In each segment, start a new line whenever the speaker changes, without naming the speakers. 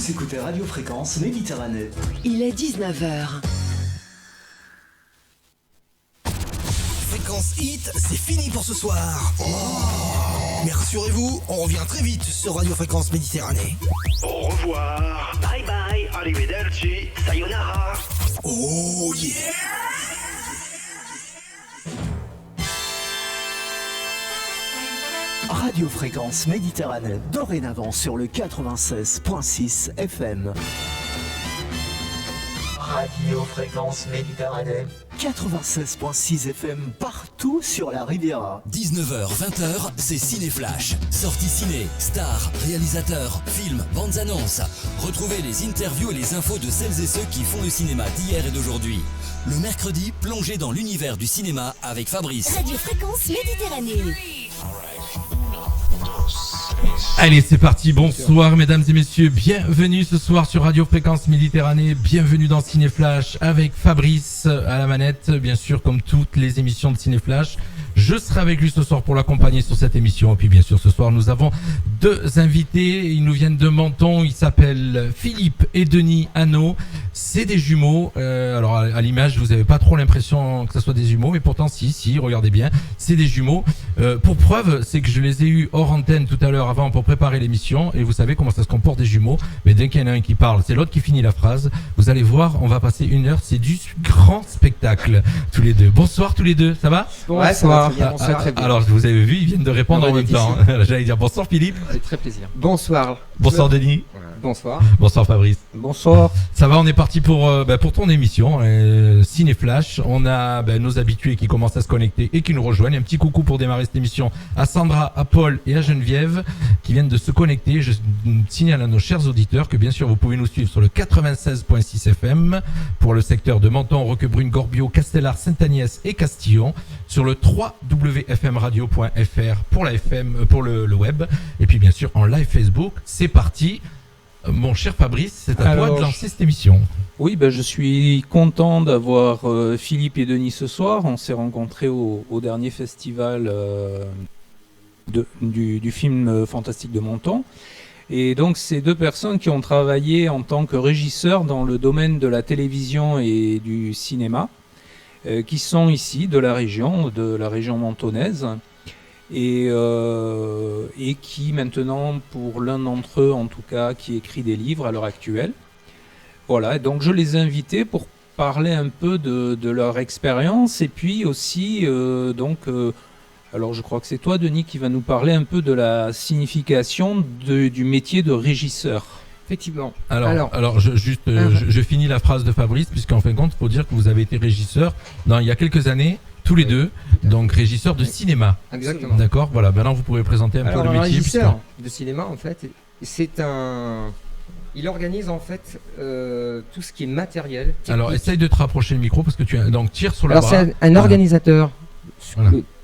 Vous écoutez Radio Fréquence Méditerranée.
Il est 19h.
Fréquence Hit, c'est fini pour ce soir. Mais rassurez-vous, on revient très vite sur Radio Fréquence Méditerranée.
Au revoir. Bye bye. Arrivederci. Sayonara.
Oh yeah!
Radio Fréquence Méditerranée, dorénavant sur le 96.6 FM. Radio Fréquence Méditerranée, 96.6 FM partout sur la Riviera.
19h, 20h, c'est Ciné-Flash. Sorties ciné, stars, réalisateurs, films, bandes annonces. Retrouvez les interviews et les infos de celles et ceux qui font le cinéma d'hier et d'aujourd'hui. Le mercredi, plongez dans l'univers du cinéma avec Fabrice.
Radio Fréquence Méditerranée.
Allez, c'est parti. Bonsoir mesdames et messieurs, bienvenue ce soir sur Radio Fréquence Méditerranée, bienvenue dans Ciné-Flash avec Fabrice à la manette, bien sûr comme toutes les émissions de Ciné-Flash. Je serai avec lui ce soir pour l'accompagner sur cette émission. Et puis bien sûr ce soir nous avons deux invités, ils nous viennent de Menton, ils s'appellent Philippe et Denis Hanot. C'est des jumeaux, alors à l'image vous n'avez pas trop l'impression que ce soit des jumeaux, mais pourtant si, regardez bien, c'est des jumeaux. Pour preuve, c'est que je les ai eus hors antenne tout à l'heure avant pour préparer l'émission, et vous savez comment ça se comporte des jumeaux, mais dès qu'il y en a un qui parle, c'est l'autre qui finit la phrase. Vous allez voir, on va passer 1 heure, c'est du grand spectacle tous les deux. Bonsoir tous les deux, ça va?
Ouais, ça va très bien, très bien.
Alors vous avez vu, ils viennent de répondre en même temps. J'allais dire bonsoir Philippe.
C'est très plaisir. Bonsoir.
Bonsoir Denis.
Bonsoir.
Bonsoir Fabrice.
Bonsoir.
Ça va, on est parti pour ton émission Ciné-Flash. On a nos habitués qui commencent à se connecter et qui nous rejoignent. Un petit coucou pour démarrer cette émission à Sandra, à Paul et à Geneviève qui viennent de se connecter. Je signale à nos chers auditeurs que bien sûr vous pouvez nous suivre sur le 96.6 FM pour le secteur de Menton, Roquebrune, Gorbio, Castellar, Sainte-Agnès et Castillon, sur le www.fmradio.fr pour la FM, pour le web, et puis bien sûr en live Facebook. C'est parti. Mon cher Fabrice, c'est à toi de lancer cette émission.
Oui, je suis content d'avoir Philippe et Denis ce soir. On s'est rencontrés au dernier festival du film fantastique de Menton. Et donc, c'est deux personnes qui ont travaillé en tant que régisseurs dans le domaine de la télévision et du cinéma, qui sont ici de la région mentonnaise. Et qui maintenant, pour l'un d'entre eux en tout cas, qui écrit des livres à l'heure actuelle. Voilà, donc je les ai invités pour parler un peu de leur expérience, et puis aussi, alors je crois que c'est toi Denis qui va nous parler un peu de la signification du métier de régisseur.
Effectivement.
Alors je finis la phrase de Fabrice, puisqu'en fin de compte, il faut dire que vous avez été régisseur il y a quelques années, tous les deux, donc régisseur de cinéma.
Exactement.
D'accord, voilà, maintenant vous pouvez présenter un peu le métier.
Régisseur de cinéma, en fait, il organise en fait tout ce qui est matériel. Technique.
Alors essaye de te rapprocher le micro parce que tire sur le bras.
Alors c'est un organisateur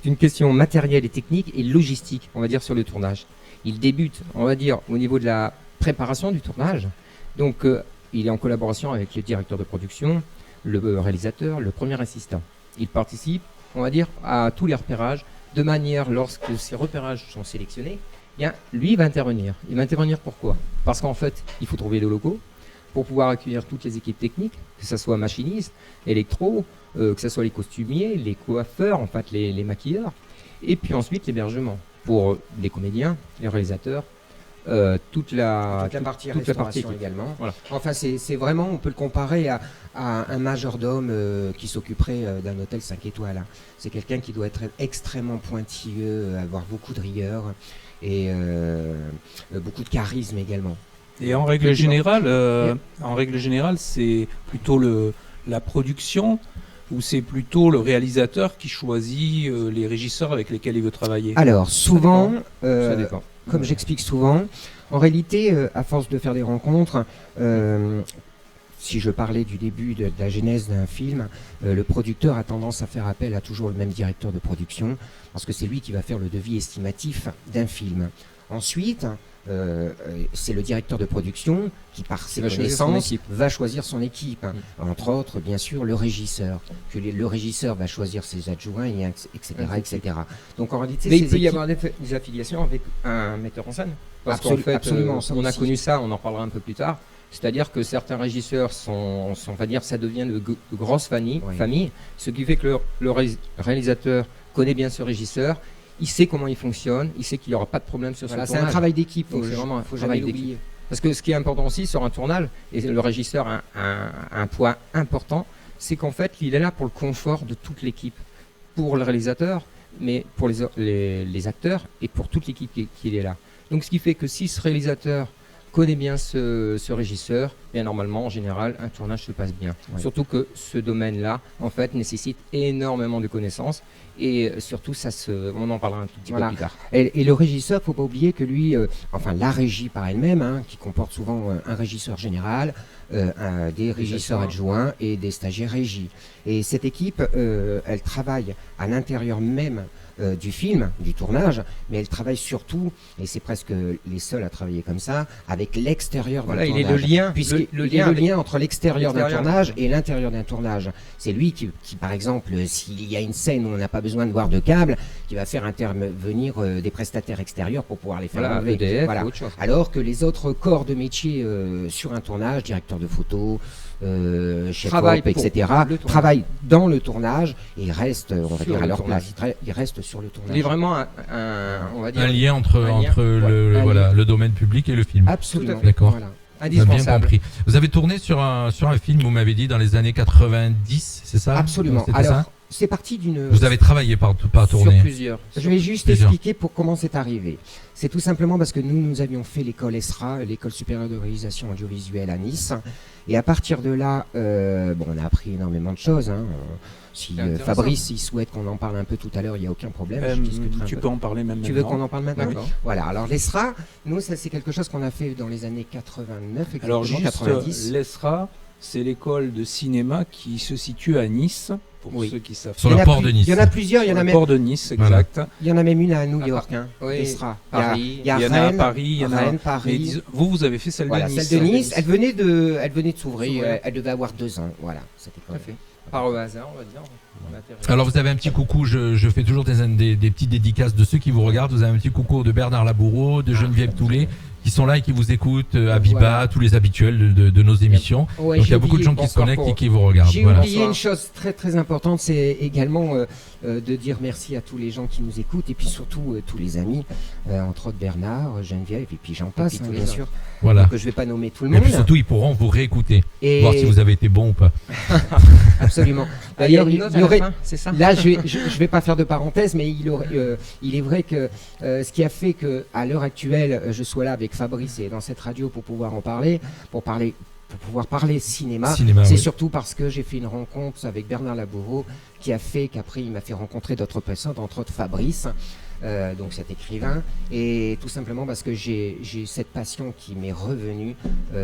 d'une question matérielle et technique et logistique, on va dire, sur le tournage. Il débute, on va dire, au niveau de la préparation du tournage. Donc il est en collaboration avec le directeur de production, le réalisateur, le premier assistant. Il participe, on va dire, à tous les repérages, de manière, lorsque ces repérages sont sélectionnés, lui va intervenir. Il va intervenir pourquoi ? Parce qu'en fait, il faut trouver des locaux pour pouvoir accueillir toutes les équipes techniques, que ce soit machinistes, électro, que ce soit les costumiers, les coiffeurs, en fait les maquilleurs, et puis ensuite l'hébergement pour les comédiens, les réalisateurs, toute la partie également. Voilà. Enfin, c'est vraiment, on peut le comparer à un majordome qui s'occuperait d'un hôtel 5 étoiles. C'est quelqu'un qui doit être extrêmement pointilleux, avoir beaucoup de rigueur et beaucoup de charisme également.
Et en règle générale, c'est plutôt la production, ou c'est plutôt le réalisateur qui choisit les régisseurs avec lesquels il veut travailler?
Alors, souvent,
ça dépend.
Comme j'explique souvent, en réalité, à force de faire des rencontres, si je parlais du début de la genèse d'un film, le producteur a tendance à faire appel à toujours le même directeur de production, parce que c'est lui qui va faire le devis estimatif d'un film. Ensuite, c'est le directeur de production qui, par ses connaissances, va choisir son équipe. Entre autres, bien sûr, le régisseur. Le régisseur va choisir ses adjoints, etc., etc. Donc en réalité,
mais il peut y avoir des affiliations avec un metteur en scène. Parce qu'en fait,
absolument,
on a connu ça, on en parlera un peu plus tard.
C'est-à-dire que certains régisseurs sont, on va dire, ça devient de grosses familles, ce qui fait que le réalisateur connaît bien ce régisseur, il sait comment il fonctionne, il sait qu'il n'y aura pas de problème sur ce tournage.
C'est un travail d'équipe,
c'est vraiment un
faut
travail
jamais
d'équipe.
l'oublier.
Parce que ce qui est important aussi sur un tournage, et le régisseur a un point important, c'est qu'en fait, il est là pour le confort de toute l'équipe, pour le réalisateur, mais pour les acteurs et pour toute l'équipe qui est là. Donc ce qui fait que si ce réalisateur connaît bien ce régisseur, bien normalement, en général, un tournage se passe bien.
Ouais.
Surtout que ce domaine-là, en fait, nécessite énormément de connaissances et surtout, on en parlera un tout petit peu plus tard.
Et le régisseur, faut pas oublier que lui, enfin la régie par elle-même, qui comporte souvent un régisseur général, des régisseurs adjoints et des stagiaires régie. Et cette équipe, elle travaille à l'intérieur même du film, du tournage, mais elle travaille surtout, et c'est presque les seuls à travailler comme ça, avec l'extérieur d'un tournage.
Il est le lien,
le lien entre l'extérieur d'un tournage et l'intérieur d'un tournage. C'est lui qui, par exemple, s'il y a une scène où on n'a pas besoin de voir de câbles, qui va faire intervenir des prestataires extérieurs pour pouvoir les faire enlever.
EDF,
voilà.
autre chose.
Alors que les autres corps de métier sur un tournage, directeur de photo, chef op, etc., travaillent dans le tournage et restent, on va dire, à leur place. Ils restent sur le tournage.
Il est vraiment on va dire,
un lien entre le domaine public et le film.
Absolument.
D'accord.
Voilà.
indispensable.
Bien compris. Vous avez tourné sur un film, vous m'avez dit, dans les années 90, c'est ça?
Absolument.
C'était
Alors,
ça
c'est parti d'une...
Vous avez travaillé pas tourner.
Sur plusieurs.
Je vais juste expliquer comment c'est arrivé. C'est tout simplement parce que nous avions fait l'école ESRA, l'école supérieure de réalisation audiovisuelle à Nice. Et à partir de là, on a appris énormément de choses. Si Fabrice il souhaite qu'on en parle un peu tout à l'heure, il n'y a aucun problème.
Tu peux en parler même maintenant.
Tu veux qu'on en parle maintenant?
D'accord.
Voilà, alors l'ESRA, nous, ça c'est quelque chose qu'on a fait dans les années 89 et
Alors juste,
90.
l'ESRA, c'est l'école de cinéma qui se situe à Nice, pour ceux qui savent.
Sur le port de Nice.
Il y en a plusieurs, il y en a même...
port de Nice, exact.
Il y en a même une à New York,
Oui,
l'ESRA.
Paris.
Il y a
Il y en a à Paris, il y en a
Rennes, Paris.
Mais vous avez fait celle
Voilà,
de Nice.
celle de Nice, elle venait de s'ouvrir, elle devait avoir 2 ans, voilà, cette école.
Tout à fait. Par au hasard, on va dire.
Alors vous avez un petit coucou, je fais toujours des petites dédicaces de ceux qui vous regardent. Vous avez un petit coucou de Bernard Laboureau, de Geneviève Toulet, qui sont là et qui vous écoutent, Abiba, tous les habituels de nos émissions.
Ouais,
donc il y a beaucoup de gens qui se connectent et qui vous regardent.
J'ai oublié une chose très très importante, c'est également de dire merci à tous les gens qui nous écoutent et puis surtout tous les amis, entre autres Bernard, Geneviève et puis j'en passe, bien sûr.
Voilà.
Donc je vais pas nommer tout le
Et
monde.
puis surtout, ils pourront vous réécouter,
Et...
voir si vous avez été bon ou pas.
Absolument. D'ailleurs, il y aurait...
c'est ça.
Là, je vais pas faire de parenthèse, mais il est vrai que ce qui a fait que à l'heure actuelle, je sois là avec Fabrice et dans cette radio pour pouvoir en parler, pour pouvoir parler cinéma, c'est surtout parce que j'ai fait une rencontre avec Bernard Laboureau qui a fait qu'après il m'a fait rencontrer d'autres personnes, entre autres Fabrice, donc cet écrivain, et tout simplement parce que j'ai cette passion qui m'est revenue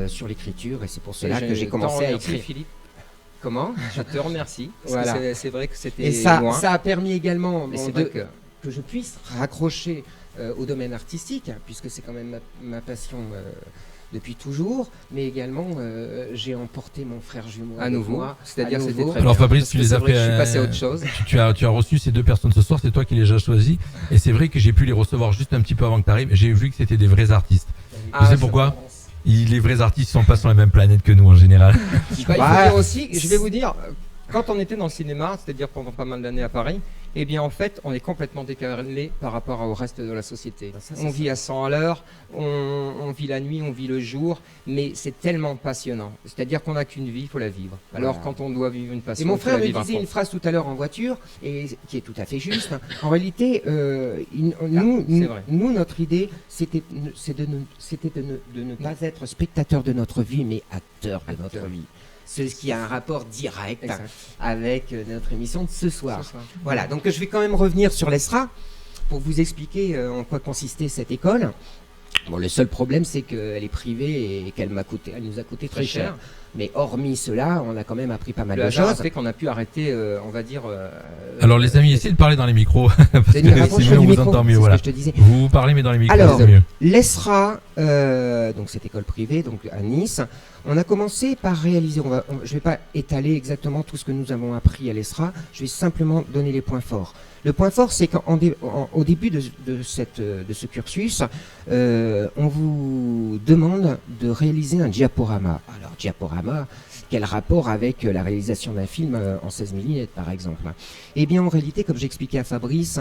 sur l'écriture et c'est pour cela que j'ai commencé à écrire.
Philippe.
Comment?
Je te remercie.
Voilà.
C'est vrai que c'était
Et ça
loin.
a permis également
que
je puisse raccrocher au domaine artistique, puisque c'est quand même ma passion depuis toujours, mais également j'ai emporté mon frère jumeau
à nouveau. C'est-à-dire c'était très
Alors
bien,
Fabrice, tu les as fait.
Je suis passé à autre chose.
Tu as reçu ces 2 personnes ce soir, c'est toi qui les as choisis, et c'est vrai que j'ai pu les recevoir juste un petit peu avant que tu arrives. J'ai vu que c'était des vrais artistes. Tu sais pourquoi? Les vrais artistes sont pas sur la même planète que nous en général.
Il faut dire aussi, je vais vous dire, quand on était dans le cinéma, c'est-à-dire pendant pas mal d'années à Paris, eh bien en fait, on est complètement décalé par rapport au reste de la société. On vit à 100 à l'heure, on vit la nuit, on vit le jour, mais c'est tellement passionnant. C'est-à-dire qu'on n'a qu'une vie, il faut la vivre. Alors quand on doit vivre une passion,
et mon frère me disait une phrase tout à l'heure en voiture, et qui est tout à fait juste. En réalité, nous, notre idée, c'était de ne pas être spectateur de notre vie, mais acteur de notre vie. C'est ce qui a un rapport direct avec notre émission de ce soir. Voilà, donc je vais quand même revenir sur l'ESRA pour vous expliquer en quoi consistait cette école. Bon, le seul problème, c'est qu'elle est privée et qu'elle nous a coûté très cher. Mais hormis cela, on a quand même appris pas mal
Le
de
hasard a
choses.
fait qu'on a pu arrêter, on va dire.
Alors les amis, essayez de parler dans les micros parce
Denis,
que
rapproche-toi
c'est mieux,
du
on vous
micro,
entend
c'est
mieux.
ce
Voilà.
que je te disais.
Vous parlez mais dans les micros,
Alors,
c'est mieux.
L'ESRA, donc cette école privée, donc à Nice, on a commencé par réaliser. Je ne vais pas étaler exactement tout ce que nous avons appris à l'ESRA. Je vais simplement donner les points forts. Le point fort, c'est qu'au début de ce cursus, on vous demande de réaliser un diaporama. Alors, diaporama, quel rapport avec la réalisation d'un film en 16 mm, par exemple? Eh bien, en réalité, comme j'expliquais à Fabrice,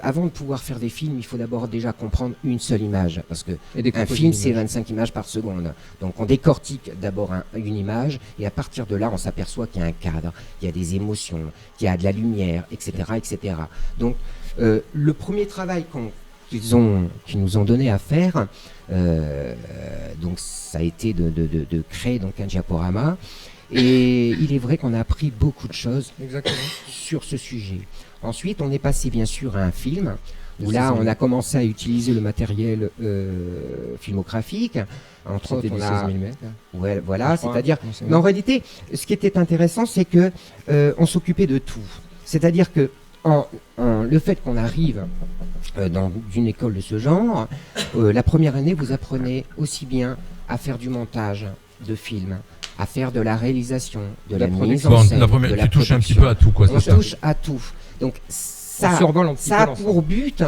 avant de pouvoir faire des films, il faut d'abord déjà comprendre une seule image. Parce que un film, c'est 25 images par seconde. Donc, on décortique d'abord une image, et à partir de là, on s'aperçoit qu'il y a un cadre, qu'il y a des émotions, qu'il y a de la lumière, etc., etc. Donc, le premier travail qu'ils nous ont donné à faire, donc ça a été de créer donc un diaporama. Et il est vrai qu'on a appris beaucoup de choses sur ce sujet. Ensuite, on est passé bien sûr à un film, où là, on a commencé à utiliser le matériel filmographique. Entre autres, on a...
16 mm.
Ouais, voilà, c'est-à-dire... Mais en réalité, ce qui était intéressant, c'est que on s'occupait de tout. C'est-à-dire que le fait qu'on arrive dans une école de ce genre, la première année, vous apprenez aussi bien à faire du montage de films, à faire de la réalisation, de la mise en scène, de la
tu touches un petit
production.
peu à tout, quoi.
On touche à tout. Donc ça a pour but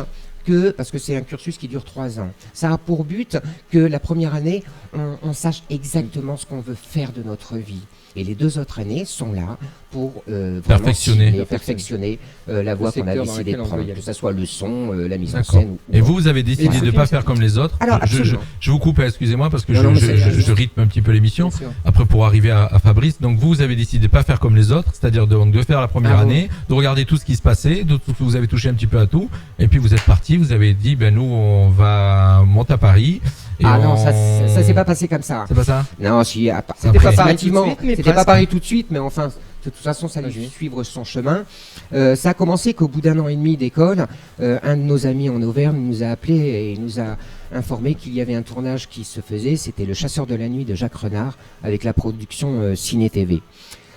que, parce que c'est un cursus qui dure 3 ans, ça a pour but que la première année, on sache exactement ce qu'on veut faire de notre vie. Et les 2 autres années sont là pour perfectionner la voie qu'on a décidé de prendre, que ce soit le son, la mise en scène.
Et vous avez décidé de ne pas faire comme les autres.
Alors,
je vous coupe, excusez-moi, parce que je rythme un petit peu l'émission, après pour arriver à Fabrice. Donc vous avez décidé de ne pas faire comme les autres, c'est-à-dire de faire la première année, de regarder tout ce qui se passait, vous avez touché un petit peu à tout, et puis vous êtes parti, vous avez dit, ben nous on va monter à Paris.
Non, ça s'est pas passé comme ça.
C'est pas ça?
Non, c'était pas pareil tout de suite, mais c'était pas pareil tout de suite, mais enfin, de toute façon, ça allait suivre son chemin. Ça a commencé qu'au bout d'1 an et demi d'école, un de nos amis en Auvergne nous a appelé et nous a informé qu'il y avait un tournage qui se faisait. C'était Le Chasseur de la Nuit de Jacques Renard avec la production Ciné TV.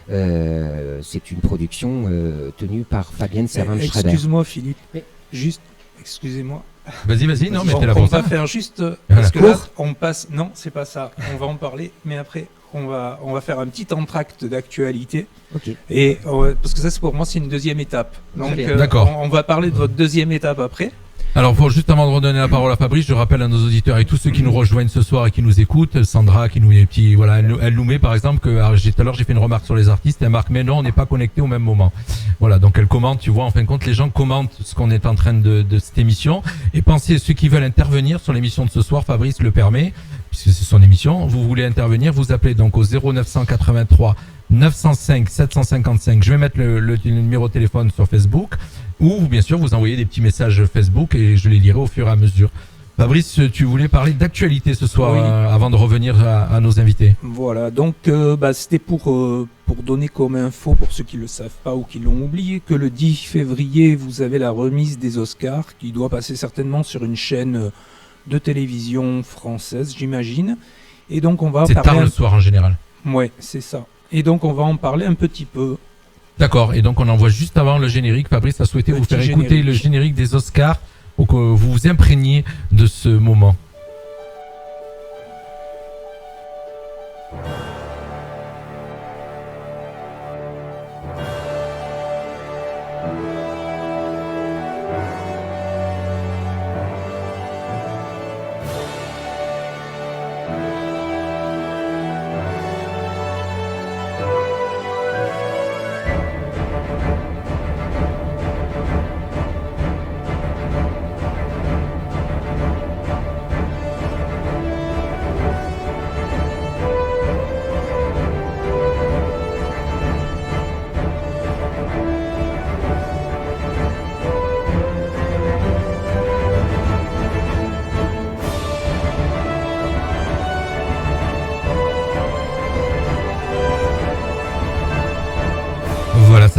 C'est une production tenue par Fabienne Servan-Schreiber.
Excuse-moi, Philippe, mais juste, excusez-moi.
Vas-y, non, mais t'es là
on
pour ça.
va faire juste, parce que là, on passe, non, c'est pas ça, on va en parler, mais après, on va faire un petit entracte d'actualité. Et, parce que ça, pour moi, c'est une deuxième étape. Donc,
d'accord.
On va parler de votre deuxième étape après.
Alors, juste avant de redonner la parole à Fabrice, je rappelle à nos auditeurs et tous ceux qui nous rejoignent ce soir et qui nous écoutent, Sandra qui nous met des petits, voilà, elle nous met par exemple que, tout à l'heure j'ai fait une remarque sur les artistes, elle marque mais non, on n'est pas connectés au même moment. Voilà, donc elle commente, tu vois, en fin de compte, les gens commentent ce qu'on est en train de cette émission, et pensez ceux qui veulent intervenir sur l'émission de ce soir, Fabrice le permet, puisque c'est son émission, vous voulez intervenir, vous appelez donc au 0983 905 755. Je vais mettre le numéro de téléphone sur Facebook, ou bien sûr vous envoyez des petits messages Facebook et je les lirai au fur et à mesure. Fabrice, tu voulais parler d'actualité ce soir, avant de revenir à nos invités.
Voilà, donc c'était pour donner comme info pour ceux qui ne le savent pas ou qui l'ont oublié, que le 10 février vous avez la remise des Oscars qui doit passer certainement sur une chaîne de télévision française, j'imagine. Et donc on va
c'est tard le soir en général.
Ouais, c'est ça. Et donc on va en parler un petit peu.
D'accord, et donc on envoie juste avant le générique. Fabrice a souhaité vous faire écouter le générique des Oscars pour que vous vous imprégniez de ce moment.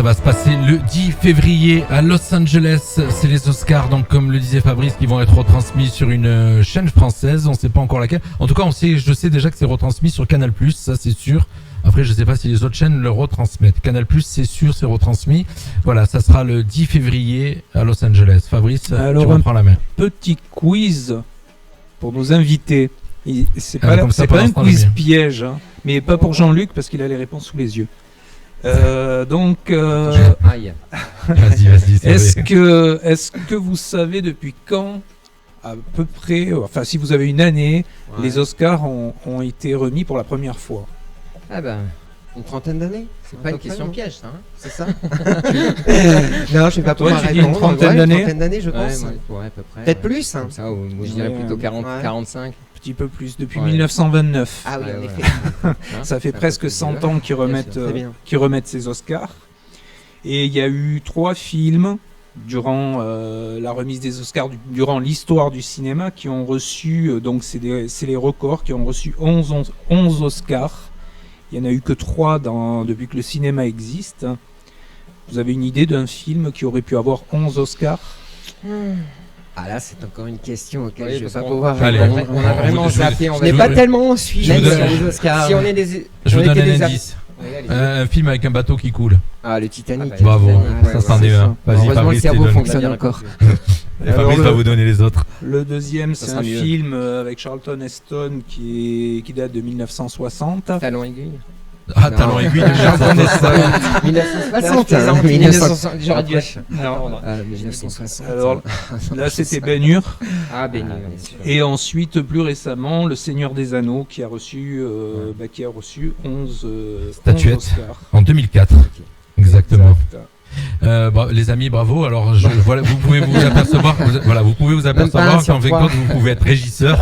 va se passer le 10 février à Los Angeles. C'est les Oscars, donc comme le disait Fabrice, qui vont être retransmis sur une chaîne française. On sait pas encore laquelle. En tout cas, je sais déjà que c'est retransmis sur Canal+, ça c'est sûr. Après, je sais pas si les autres chaînes le retransmettent. Canal+, c'est sûr, c'est retransmis. Voilà, ça sera le 10 février à Los Angeles. Fabrice,
alors,
tu reprends la main.
Petit quiz pour nos invités. C'est pas,
comme ça,
c'est pas un
pendant ce temps,
quiz
le mien.
piège, hein, mais pas pour Jean-Luc parce qu'il a les réponses sous les yeux. Donc,
Aïe.
Vas-y, c'est
est-ce
vrai.
que vous savez depuis quand, à peu près, enfin si vous avez une année,
Ouais.
les Oscars ont été remis pour la première fois?
Ah ben, une trentaine d'années.
C'est pas une question piège, ça. Hein.
C'est ça. Non, je sais pas
Toi,
pouvoir
tu dis une
répondre.
trentaine
Ouais,
d'années
Une trentaine d'années, je pense.
Ouais, à peu près.
Peut-être plus. Hein.
Comme ça, ou moi je dirais
Ouais,
plutôt 40,
ouais.
45.
Un petit peu plus, depuis
Ouais.
1929.
Ah oui,
Ouais,
en
ouais.
effet.
Hein,
Ça fait
un peu
presque
plus
100
vieux.
ans qu'ils remettent,
Très bien.
ces Oscars. Et il y a eu 3 films durant la remise des Oscars, durant l'histoire du cinéma, qui ont reçu, donc c'est les records, qui ont reçu 11 Oscars. Il n'y en a eu que 3 depuis que le cinéma existe. Vous avez une idée d'un film qui aurait pu avoir 11 Oscars?
Ah là, c'est encore une question auquel
Oui,
je vais
parce
pas
qu'on-
pouvoir
Allez,
répondre.
On a vraiment
je-
zappé, on
Je
va
n'ai
je-
pas
je-
tellement suivi
je vous
sur
donne-
les Oscars.
Si on est des.
Je
on
vous donne
était
un
des
indice.
Ouais, allez-y.
Un film avec un bateau qui coule.
Ah, le Titanic.
Ah bah,
Bravo,
Ouais,
ça
ouais,
c'en
ouais.
est un. Vas-y,
Heureusement, le
Fabrice,
cerveau
tu donnes.
fonctionne
Bien
encore.
Et Fabrice
Alors,
va vous donner les autres.
Le deuxième,
Ça
c'est
sera
un
mieux.
film avec Charlton Heston qui date de 1960.
Talon aiguille.
Ah, talon aiguille de
Charlton Heston.
1960.
Hein,
1960.
J'aurais dû.
Non.
Ah, 1960.
Alors, là, c'était Ben Hur.
Ah, Béni.
Ah,
bien sûr.
Et ensuite, plus récemment, Le Seigneur des Anneaux qui a reçu 11
Statuettes.
Oscars.
En 2004. Exactement.
Exact.
Les amis, bravo. Alors, voilà, vous pouvez vous apercevoir, vous pouvez vous apercevoir
sur
qu'en fait,
trois.
quand vous pouvez être régisseur.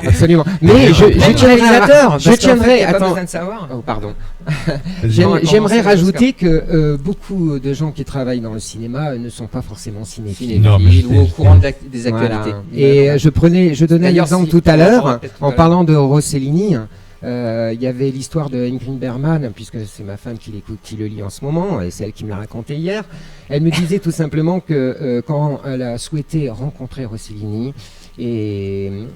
Absolument. Mais je
réalisateur.
je tiendrai.
Pas
Attends.
besoin de savoir.
Oh, pardon.
J'aimerais
J'aimerais
commencer
rajouter que beaucoup de gens qui travaillent dans le cinéma ne sont pas forcément cinéphiles.
Non, mais
Cinéphile ou au courant des
Voilà.
actualités.
Et je donnais un
D'ailleurs,
exemple
si-
tout à
on en
l'heure
parlera peut-être tout
en
à
parlant de Rossellini. Il y avait l'histoire de Ingrid Bergman, puisque c'est ma femme qui le lit en ce moment, et c'est elle qui me l'a raconté hier. Elle me disait tout simplement que quand elle a souhaité rencontrer Rossellini, il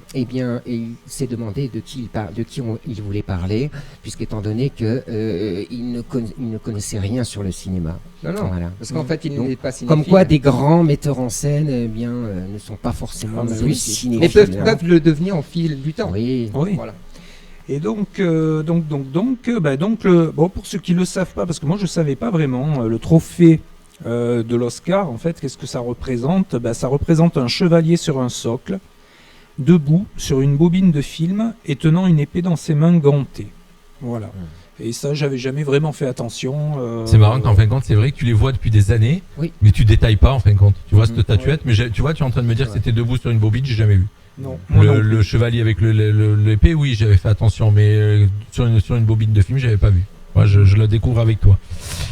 s'est demandé de qui il voulait parler, puisqu'étant donné que il ne connaissait rien sur le cinéma.
Non, non.
Voilà.
Parce qu'en fait, il
Donc,
n'est pas cinéphile.
Comme quoi, des grands metteurs en scène, ne sont pas forcément
Ah, bah
plus
oui.
cinéphiles.
Mais peuvent le devenir au fil du temps.
Oui.
Oui.
Voilà.
Et donc, pour ceux qui le savent pas, parce que moi je savais pas vraiment, le trophée de l'Oscar, en fait, qu'est-ce que ça représente? Ça représente un chevalier sur un socle, debout sur une bobine de film et tenant une épée dans ses mains gantées. Voilà. Et ça, j'avais jamais vraiment fait attention.
C'est marrant qu'en fin de compte, c'est vrai que tu les vois depuis des années,
Oui.
mais tu détailles pas en fin de compte. Tu vois cette
Mhm.
statuette, mais tu vois, tu es en train de me dire que c'était debout sur une bobine, j'ai jamais vu.
Non, moi non plus.
Le chevalier avec l'épée, oui, j'avais fait attention, mais sur une bobine de film, j'avais pas vu. Moi, je la découvre avec toi.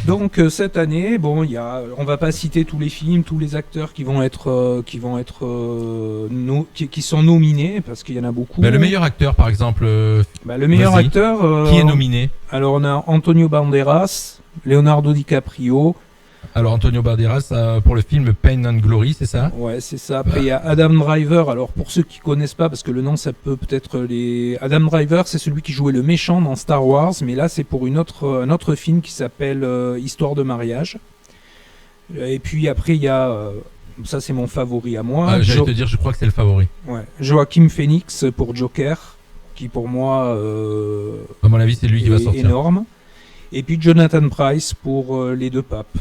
Donc cette année, bon, on va pas citer tous les films, tous les acteurs qui sont nominés parce qu'il y en a beaucoup.
Le meilleur acteur, par exemple,
Le meilleur
Vas-y.
acteur.
qui est nominé?
Alors on a Antonio Banderas, Leonardo DiCaprio.
Alors Antonio Banderas pour le film Pain and Glory, c'est ça?
Ouais, c'est ça. Après il y a Adam Driver. Alors pour ceux qui connaissent pas, parce que le nom ça peut-être les. Adam Driver, c'est celui qui jouait le méchant dans Star Wars, mais là c'est pour un autre film qui s'appelle Histoire de mariage. Et puis après il y a ça c'est mon favori à moi.
J'allais te dire, je crois que c'est le favori.
Ouais. Joaquin Phoenix pour Joker, qui pour moi
À mon avis, c'est lui qui va
est
sortir.
énorme. Et puis Jonathan Pryce pour Les Deux Papes.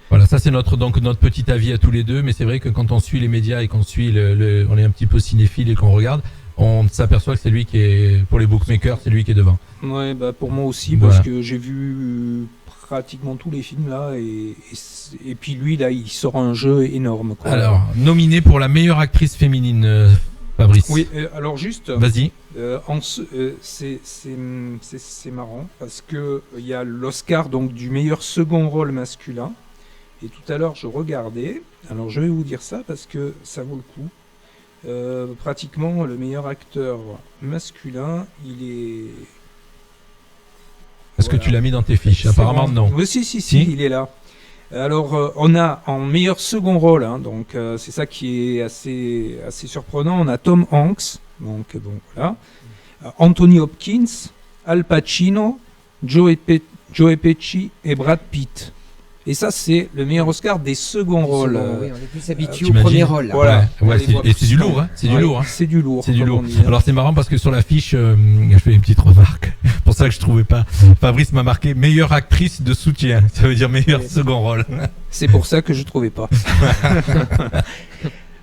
Voilà, ça c'est notre petit avis à tous les deux, mais c'est vrai que quand on suit les médias et qu'on suit on est un petit peu cinéphile et qu'on regarde, on s'aperçoit que c'est lui qui est, pour les bookmakers, c'est lui qui est devant.
Ouais, pour moi aussi,
Voilà.
parce que j'ai vu pratiquement tous les films là, et puis lui là, il sort un jeu énorme. Quoi.
Alors, nominé pour la meilleure actrice féminine, Fabrice.
Oui, alors juste,
Vas-y.
c'est marrant parce que il y a l'Oscar donc du meilleur second rôle masculin. Et tout à l'heure, je regardais. Alors, je vais vous dire ça parce que ça vaut le coup. Pratiquement, le meilleur acteur masculin, il est.
Est-ce que tu l'as mis dans tes fiches? Apparemment, non.
Oui, si,
Si
il est là. Alors, on a en meilleur second rôle, hein, donc c'est ça qui est assez surprenant. On a Tom Hanks, donc bon voilà, Anthony Hopkins, Al Pacino, Joe Pesci et Brad Pitt. Et ça, c'est le meilleur Oscar des seconds rôles.
Oui, on est plus habitué au premier rôle. Là.
Voilà.
Ouais, et c'est du lourd, hein. C'est du lourd. Hein.
C'est du lourd.
C'est du lourd.
On dit, hein.
Alors c'est marrant parce que sur l'affiche, je fais une petite remarque. Pour ça que je trouvais pas. Fabrice m'a marqué meilleure actrice de soutien. Ça veut dire meilleur second rôle.
C'est pour ça que je trouvais pas.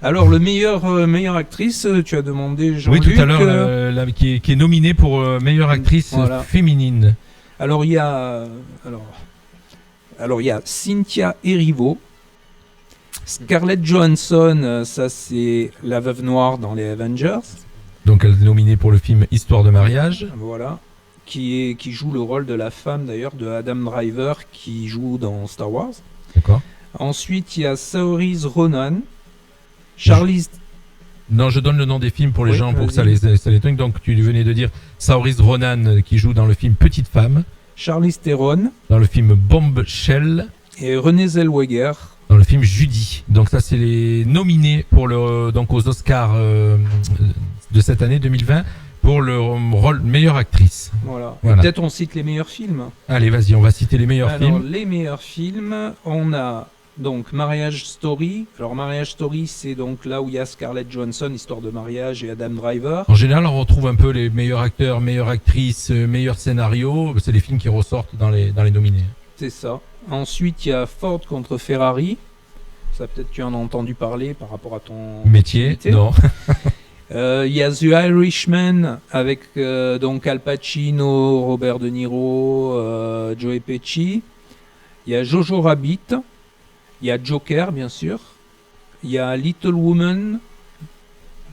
Alors le meilleure actrice, tu as demandé Jean-Luc.
Oui, tout à l'heure, qui est nominée pour meilleure actrice féminine.
Alors il y a Cynthia Erivo, Scarlett Johansson, ça c'est la veuve noire dans les Avengers.
Donc elle est nominée pour le film Histoire de mariage.
Voilà, qui joue le rôle de la femme d'ailleurs de Adam Driver qui joue dans Star Wars.
D'accord.
Ensuite il y a Saoirse Ronan, Charlize.
Non, je donne le nom des films pour les gens pour que ça les étonne. Donc tu venais de dire Saoirse Ronan qui joue dans le film Petite Femme.
Charlize Theron
dans le film Bombshell
et Renée Zellweger
dans le film Judy. Donc ça c'est les nominés pour donc aux Oscars de cette année 2020 pour le rôle meilleure actrice.
Voilà. Peut-être on cite les meilleurs films.
Allez, vas-y, on va citer les meilleurs films.
Alors les meilleurs films, on a donc Marriage Story. Alors Marriage Story, c'est donc là où il y a Scarlett Johansson, Histoire de mariage, et Adam Driver.
En général, on retrouve un peu les meilleurs acteurs, meilleures actrices, meilleurs scénarios. C'est les films qui ressortent dans les nominés.
C'est ça. Ensuite, il y a Ford contre Ferrari. Ça, peut-être tu en as entendu parler par rapport à ton
métier. Non.
Il y a The Irishman avec donc Al Pacino, Robert De Niro, Joe Pesci. Il y a Jojo Rabbit. Il y a Joker, bien sûr. Il y a Little Woman.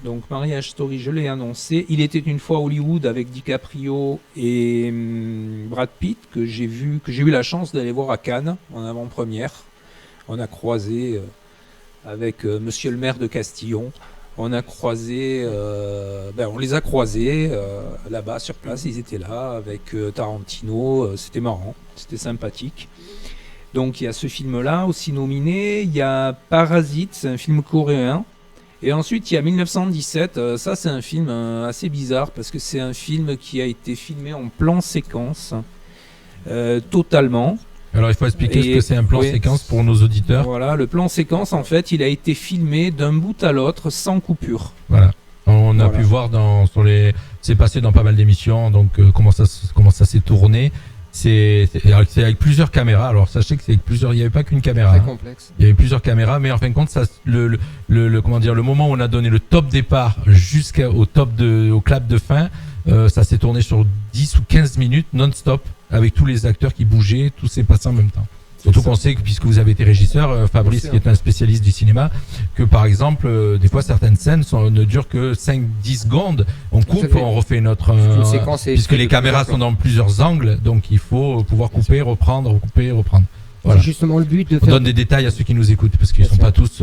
Donc, Marriage Story, je l'ai annoncé. Il était une fois Hollywood avec DiCaprio et Brad Pitt, que j'ai eu la chance d'aller voir à Cannes en avant-première. On a croisé avec Monsieur le maire de Castillon. On a croisé, on les a croisés là-bas sur place. Ils étaient là avec Tarantino. C'était marrant, c'était sympathique. Donc il y a ce film-là aussi nominé, il y a Parasite, c'est un film coréen, et ensuite il y a 1917, ça c'est un film assez bizarre parce que c'est un film qui a été filmé en plan séquence, totalement.
Alors il faut expliquer ce que c'est un plan séquence pour nos auditeurs.
Voilà, le plan séquence en fait il a été filmé d'un bout à l'autre sans coupure.
Voilà. On a pu voir c'est passé dans pas mal d'émissions, donc comment ça s'est tourné. C'est avec plusieurs caméras. Alors sachez que il n'y avait pas qu'une caméra.
Très complexe.
Il y avait plusieurs caméras, mais en fin de compte, ça, le moment où on a donné le top départ jusqu'au au clap de fin, ça s'est tourné sur 10 ou 15 minutes non-stop avec tous les acteurs qui bougeaient, tout s'est passé en même temps. Surtout qu'on sait que, puisque vous avez été régisseur, Fabrice, qui est un spécialiste du cinéma, que par exemple, des fois certaines scènes ne durent que 5-10 secondes. On coupe, on refait notre... puisque les caméras sont dans plusieurs angles, donc il faut pouvoir couper, reprendre. Voilà.
C'est justement le but de
faire... On donne des détails à ceux qui nous écoutent, parce qu'ils ne sont pas tous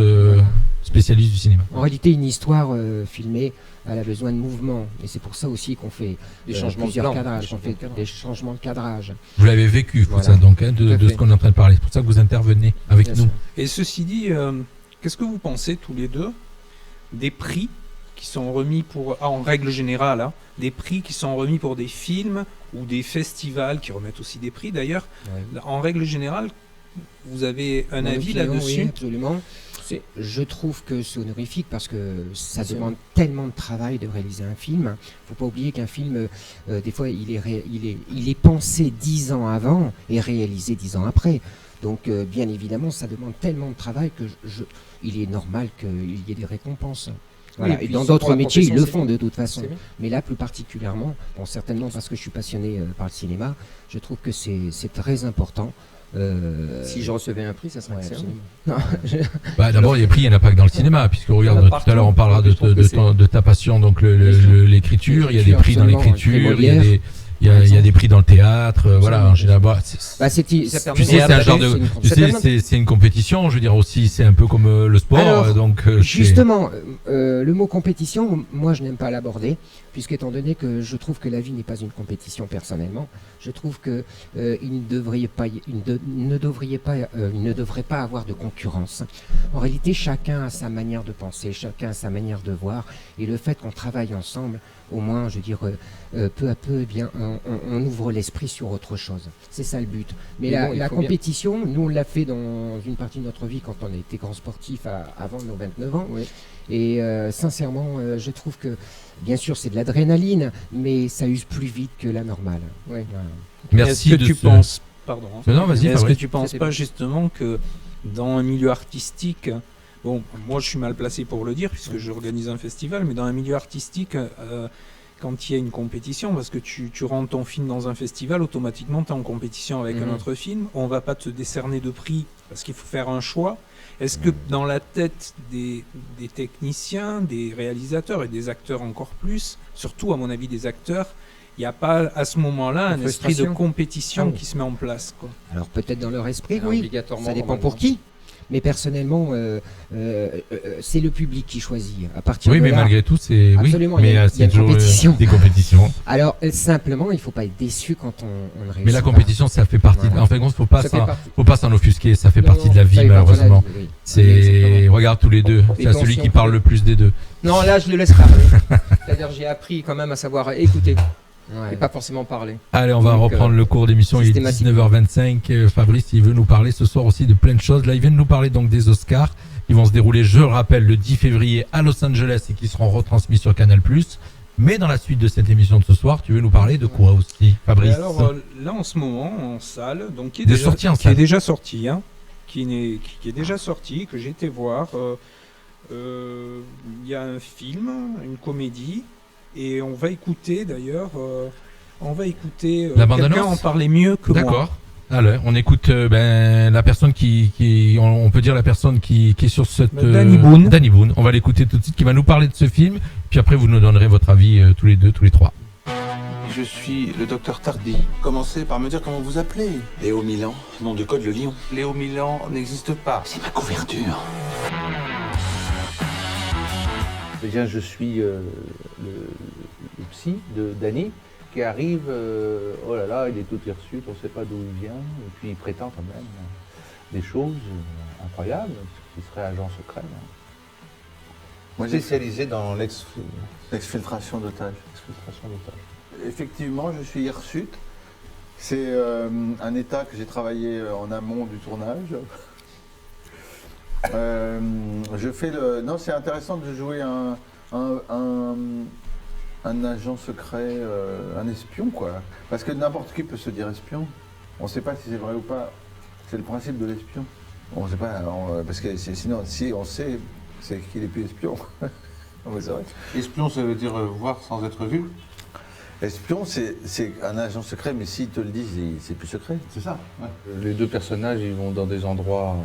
spécialistes du cinéma.
En réalité, une histoire filmée, elle a besoin de mouvement. Et c'est pour ça aussi qu'on fait des changements de cadrage, des changements de cadrage.
Vous l'avez vécu, pour ça, donc, de ce qu'on est en train de parler. C'est pour ça que vous intervenez avec nous.
Et ceci dit, qu'est-ce que vous pensez tous les deux des prix qui sont remis en règle générale, des prix qui sont remis pour des films ou des festivals qui remettent aussi des prix d'ailleurs. Ouais. En règle générale, vous avez un avis là-dessus?
Oui, absolument. Je trouve que c'est honorifique parce que ça demande tellement de travail de réaliser un film. Il ne faut pas oublier qu'un film, des fois, il est pensé 10 ans avant et réalisé 10 ans après. Donc, bien évidemment, ça demande tellement de travail que il est normal qu'il y ait des récompenses. Voilà. Et dans d'autres métiers, ils le font de toute façon. Mais là, plus particulièrement, certainement parce que je suis passionné par le cinéma, je trouve que c'est très important.
Si je recevais un prix, ça serait excellent.
D'abord, les prix, il n'y en a pas que dans le cinéma, puisque regarde, tout à l'heure, on parlera de ta passion, donc l'écriture. Il y a des prix dans l'écriture, il Il y a des prix dans le théâtre, voilà, en général.
Ça permet
c'est un genre de, c'est une compétition, je veux dire aussi, c'est un peu comme le sport.
Alors,
donc
justement, le mot compétition, moi je n'aime pas l'aborder, puisqu'étant donné que je trouve que la vie n'est pas une compétition personnellement, je trouve que il ne devrait pas avoir de concurrence. En réalité, chacun a sa manière de penser, chacun a sa manière de voir, et le fait qu'on travaille ensemble, au moins, je veux dire, peu à peu, eh bien, on ouvre l'esprit sur autre chose. C'est ça le but. Mais la compétition, nous on l'a fait dans une partie de notre vie quand on était grand sportif avant nos 29 ans. Oui. Et sincèrement, je trouve que, bien sûr, c'est de l'adrénaline, mais ça use plus vite que la normale. Oui. Voilà.
Merci.
Est-ce que tu penses, pardon.
Non, vas-y.
Est-ce que tu penses pas justement que dans un milieu artistique, bon, moi je suis mal placé pour le dire puisque j'organise un festival, mais dans un milieu artistique, quand il y a une compétition, parce que tu rentres ton film dans un festival, automatiquement tu es en compétition avec un autre film, on va pas te décerner de prix parce qu'il faut faire un choix. Est-ce que dans la tête des techniciens, des réalisateurs et des acteurs encore plus, surtout à mon avis des acteurs, il n'y a pas à ce moment-là un esprit de compétition qui se met en place, quoi.
Alors peut-être dans leur esprit, oui, ça dépend pour qui. Mais personnellement, c'est le public qui choisit. À partir de
mais
là,
malgré tout, c'est
absolument,
mais
il y a
toujours
compétition.
Des compétitions.
Alors simplement, il ne faut pas être déçu quand on ne réussit pas.
Mais la compétition, ça fait partie. En fait, faut pas s'en offusquer. Ça fait partie de la vie,
ça
malheureusement.
La vie, oui.
C'est regarde tous les deux. C'est celui qui parle le plus des deux.
Non, là, je le laisse parler. C'est-à-dire, j'ai appris quand même à savoir écouter. Et pas forcément parler.
Allez, on va reprendre le cours d'émission. Il est 19h25. Fabrice, il veut nous parler ce soir aussi de plein de choses. Là, il vient de nous parler donc des Oscars. Ils vont se dérouler, je le rappelle, le 10 février à Los Angeles et qui seront retransmis sur Canal+. Mais dans la suite de cette émission de ce soir, tu veux nous parler de quoi aussi, Fabrice?
Alors là, en ce moment, en salle, donc qui est déjà sorti, que j'ai été voir. Il y a un film, une comédie. Et on va écouter d'ailleurs,
la bande-annonce.
Quelqu'un en parlait mieux que moi.
D'accord. Alors, on écoute la personne on peut dire la personne qui est sur cette...
Danny Boone.
Danny Boone. On va l'écouter tout de suite, qui va nous parler de ce film. Puis après, vous nous donnerez votre avis tous les trois.
Je suis le docteur Tardy. Commencez par me dire comment vous appelez.
Léo Milan, nom de code le lion.
Léo Milan n'existe pas.
C'est ma couverture.
Eh bien, je suis le psy de Danny qui arrive, oh là là, il est tout hirsute, on ne sait pas d'où il vient, et puis il prétend quand même des choses incroyables, ce qui serait agent secret.
Moi,
spécialisé dans l'exfiltration d'otages.
Effectivement, je suis hirsute. C'est un état que j'ai travaillé en amont du tournage. Non, c'est intéressant de jouer un agent secret, un espion, quoi. Parce que n'importe qui peut se dire espion. On ne sait pas si c'est vrai ou pas. C'est le principe de l'espion. On ne sait pas, parce que sinon, si on sait, c'est qu'il n'est plus espion. C'est vrai.
Espion, ça veut dire voir sans être vu.
Espion, c'est un agent secret, mais s'ils te le disent, c'est plus secret.
C'est ça. Ouais. Les deux personnages, ils vont dans des endroits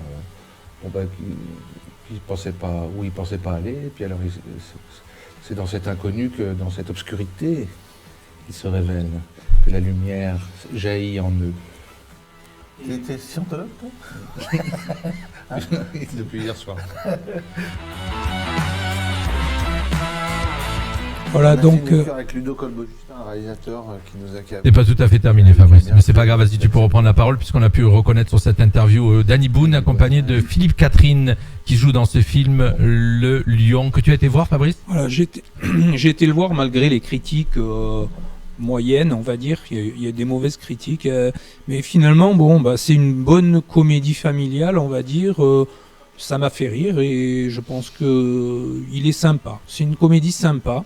qu'ils pensaient pas, où ils ne pensaient pas aller. Et puis alors, c'est dans cet inconnu, dans cette obscurité, qu'ils se révèlent, que la lumière jaillit en eux.
Tu étais scientologue, toi?
Depuis hier soir.
Voilà, donc.
Avec Ludo Colbeau-Justin, un réalisateur qui nous a.
C'est pas tout à fait terminé, Fabrice, mais c'est pas grave. Vas-y, tu peux reprendre la parole puisqu'on a pu reconnaître sur cette interview Danny Boone accompagné de Philippe Catherine qui joue dans ce film Le Lion que tu as été voir, Fabrice.
Voilà, j'ai été le voir malgré les critiques moyennes, on va dire. Il y a des mauvaises critiques, mais finalement, c'est une bonne comédie familiale, on va dire. Ça m'a fait rire et je pense que il est sympa. C'est une comédie sympa.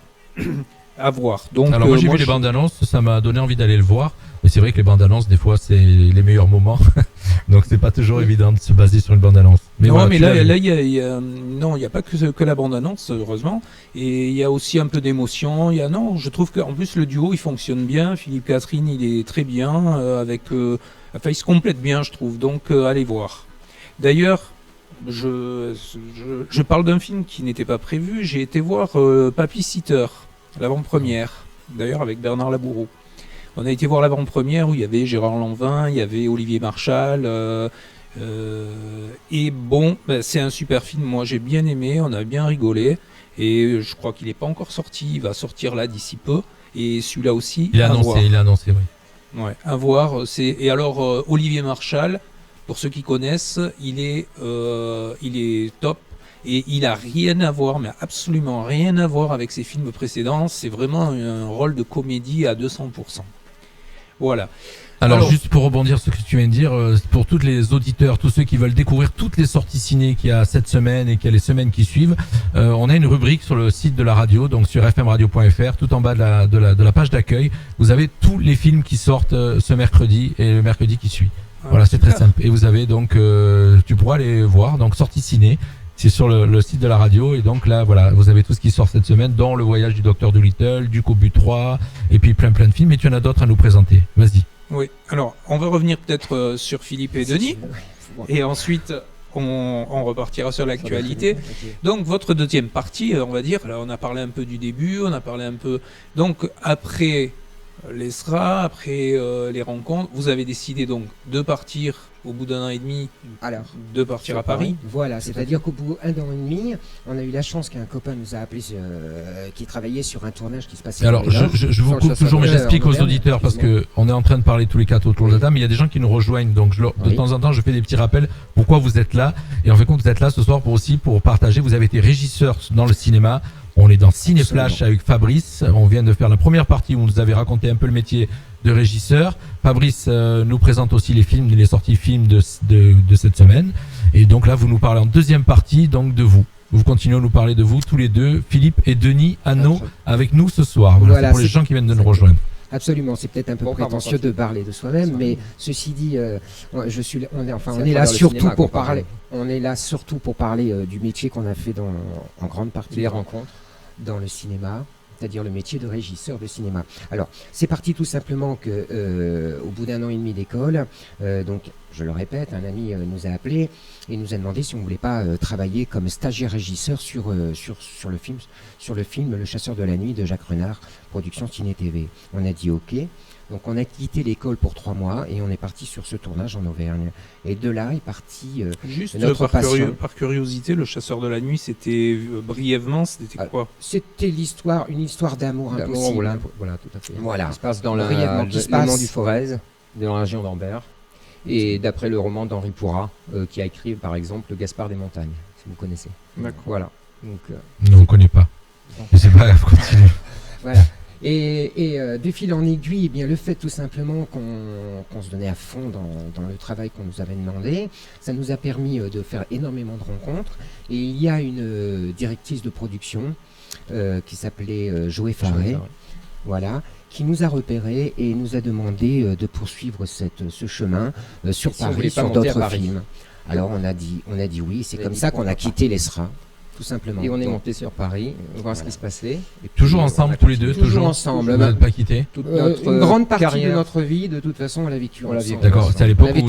À voir. Donc,
alors moi j'ai vu les bandes annonces, ça m'a donné envie d'aller le voir, mais c'est vrai que les bandes annonces des fois c'est les meilleurs moments, donc c'est pas toujours évident de se baser sur une bande annonce. Mais
non,
voilà,
mais là il y a pas que la bande annonce, heureusement, et il y a aussi un peu d'émotion. Je trouve qu'en plus le duo il fonctionne bien. Philippe Catherine il est très bien il se complète bien, je trouve. Donc allez voir. D'ailleurs. Je parle d'un film qui n'était pas prévu. J'ai été voir Papy Sitter, l'avant-première, d'ailleurs avec Bernard Laboureau. On a été voir l'avant-première où il y avait Gérard Lanvin, il y avait Olivier Marchal. Et bon, c'est un super film. Moi, j'ai bien aimé, on a bien rigolé. Et je crois qu'il n'est pas encore sorti. Il va sortir là d'ici peu. Et celui-là aussi.
Il est annoncé, oui.
Ouais, à voir. Et alors, Olivier Marchal, pour ceux qui connaissent, il est top. Et il n'a rien à voir, mais absolument rien à voir avec ses films précédents. C'est vraiment un rôle de comédie à 200%. Voilà.
Alors juste pour rebondir sur ce que tu viens de dire, pour tous les auditeurs, tous ceux qui veulent découvrir toutes les sorties ciné qu'il y a cette semaine et qu'il y a les semaines qui suivent, on a une rubrique sur le site de la radio, donc sur fmradio.fr, tout en bas de la page d'accueil, vous avez tous les films qui sortent ce mercredi et le mercredi qui suit. Voilà, c'est très simple. Et vous avez donc, tu pourras aller voir, donc sorties ciné. C'est sur le site de la radio et donc là voilà vous avez tout ce qui sort cette semaine dont le voyage du Docteur Dolittle, du Cobu 3 et puis plein de films et tu en as d'autres à nous présenter. Vas-y.
Oui, alors on va revenir peut-être sur Philippe et Denis et ensuite on repartira sur l'actualité. Donc votre deuxième partie, on va dire, là on a parlé un peu du début, on a parlé un peu donc après l'ESRA, après les rencontres, vous avez décidé donc de partir au bout d'un an et demi, de partir à Paris.
Voilà, c'est-à-dire qu'au bout d'un an et demi, on a eu la chance qu'un copain nous a appelé qui travaillait sur un tournage qui se passait.
Alors je vous coupe toujours, mais j'explique aux auditeurs parce que on est en train de parler tous les quatre autour de la table, mais il y a des gens qui nous rejoignent, donc de temps en temps je fais des petits rappels pourquoi vous êtes là, et en fait compte vous êtes là ce soir pour partager. Vous avez été régisseur dans le cinéma. On est dans Ciné Flash avec Fabrice. On vient de faire la première partie où vous nous avez raconté un peu le métier de régisseur. Fabrice nous présente aussi les sorties films de cette semaine. Et donc là, vous nous parlez en deuxième partie donc de vous. Vous continuez à nous parler de vous tous les deux, Philippe et Denis Hanot, avec nous ce soir. Voilà, c'est pour les gens qui viennent de nous rejoindre.
Absolument, c'est peut-être un peu prétentieux de parler de soi-même, mais ceci dit, on est là surtout pour parler. On est là surtout pour parler du métier qu'on a fait en grande partie
des rencontres
dans le cinéma, c'est-à-dire le métier de régisseur de cinéma. Alors, c'est parti tout simplement que au bout d'un an et demi d'école, donc je le répète, un ami nous a appelé et nous a demandé si on voulait pas travailler comme stagiaire régisseur sur le film Le Chasseur de la Nuit de Jacques Renard, production Ciné TV. On a dit OK. Donc on a quitté l'école pour 3 mois et on est parti sur ce tournage en Auvergne. Et de là est parti notre passion.
Par curiosité, Le Chasseur de la Nuit, c'était brièvement, c'était quoi?
C'était une histoire d'amour impossible.
Voilà, tout à fait.
Voilà.
Qui se passe dans le Mans du Forez, dans la région d'Ambert, et d'après le roman d'Henri Pourrat, qui a écrit par exemple Le Gaspard des Montagnes, si vous connaissez.
D'accord.
Voilà.
Donc, non, on ne connaît pas. Mais c'est pas grave, continue.
Voilà. Et de fil en aiguille, eh bien, le fait tout simplement qu'on se donnait à fond dans le travail qu'on nous avait demandé, ça nous a permis de faire énormément de rencontres. Et il y a une directrice de production qui s'appelait Joé Faré, voilà, qui nous a repérés et nous a demandé de poursuivre ce chemin sur Paris, sur d'autres films. Alors on a dit oui, c'est comme ça qu'on a quitté l'ESRA. Tout simplement.
Et on est monté sur Paris, voir ce qui se passait. Et
toujours ensemble, tous les deux,
toujours ensemble.
Vous n'êtes pas quittés.
Une grande partie de notre vie, de toute façon, on l'a vécu ensemble.
D'accord, c'est à l'époque où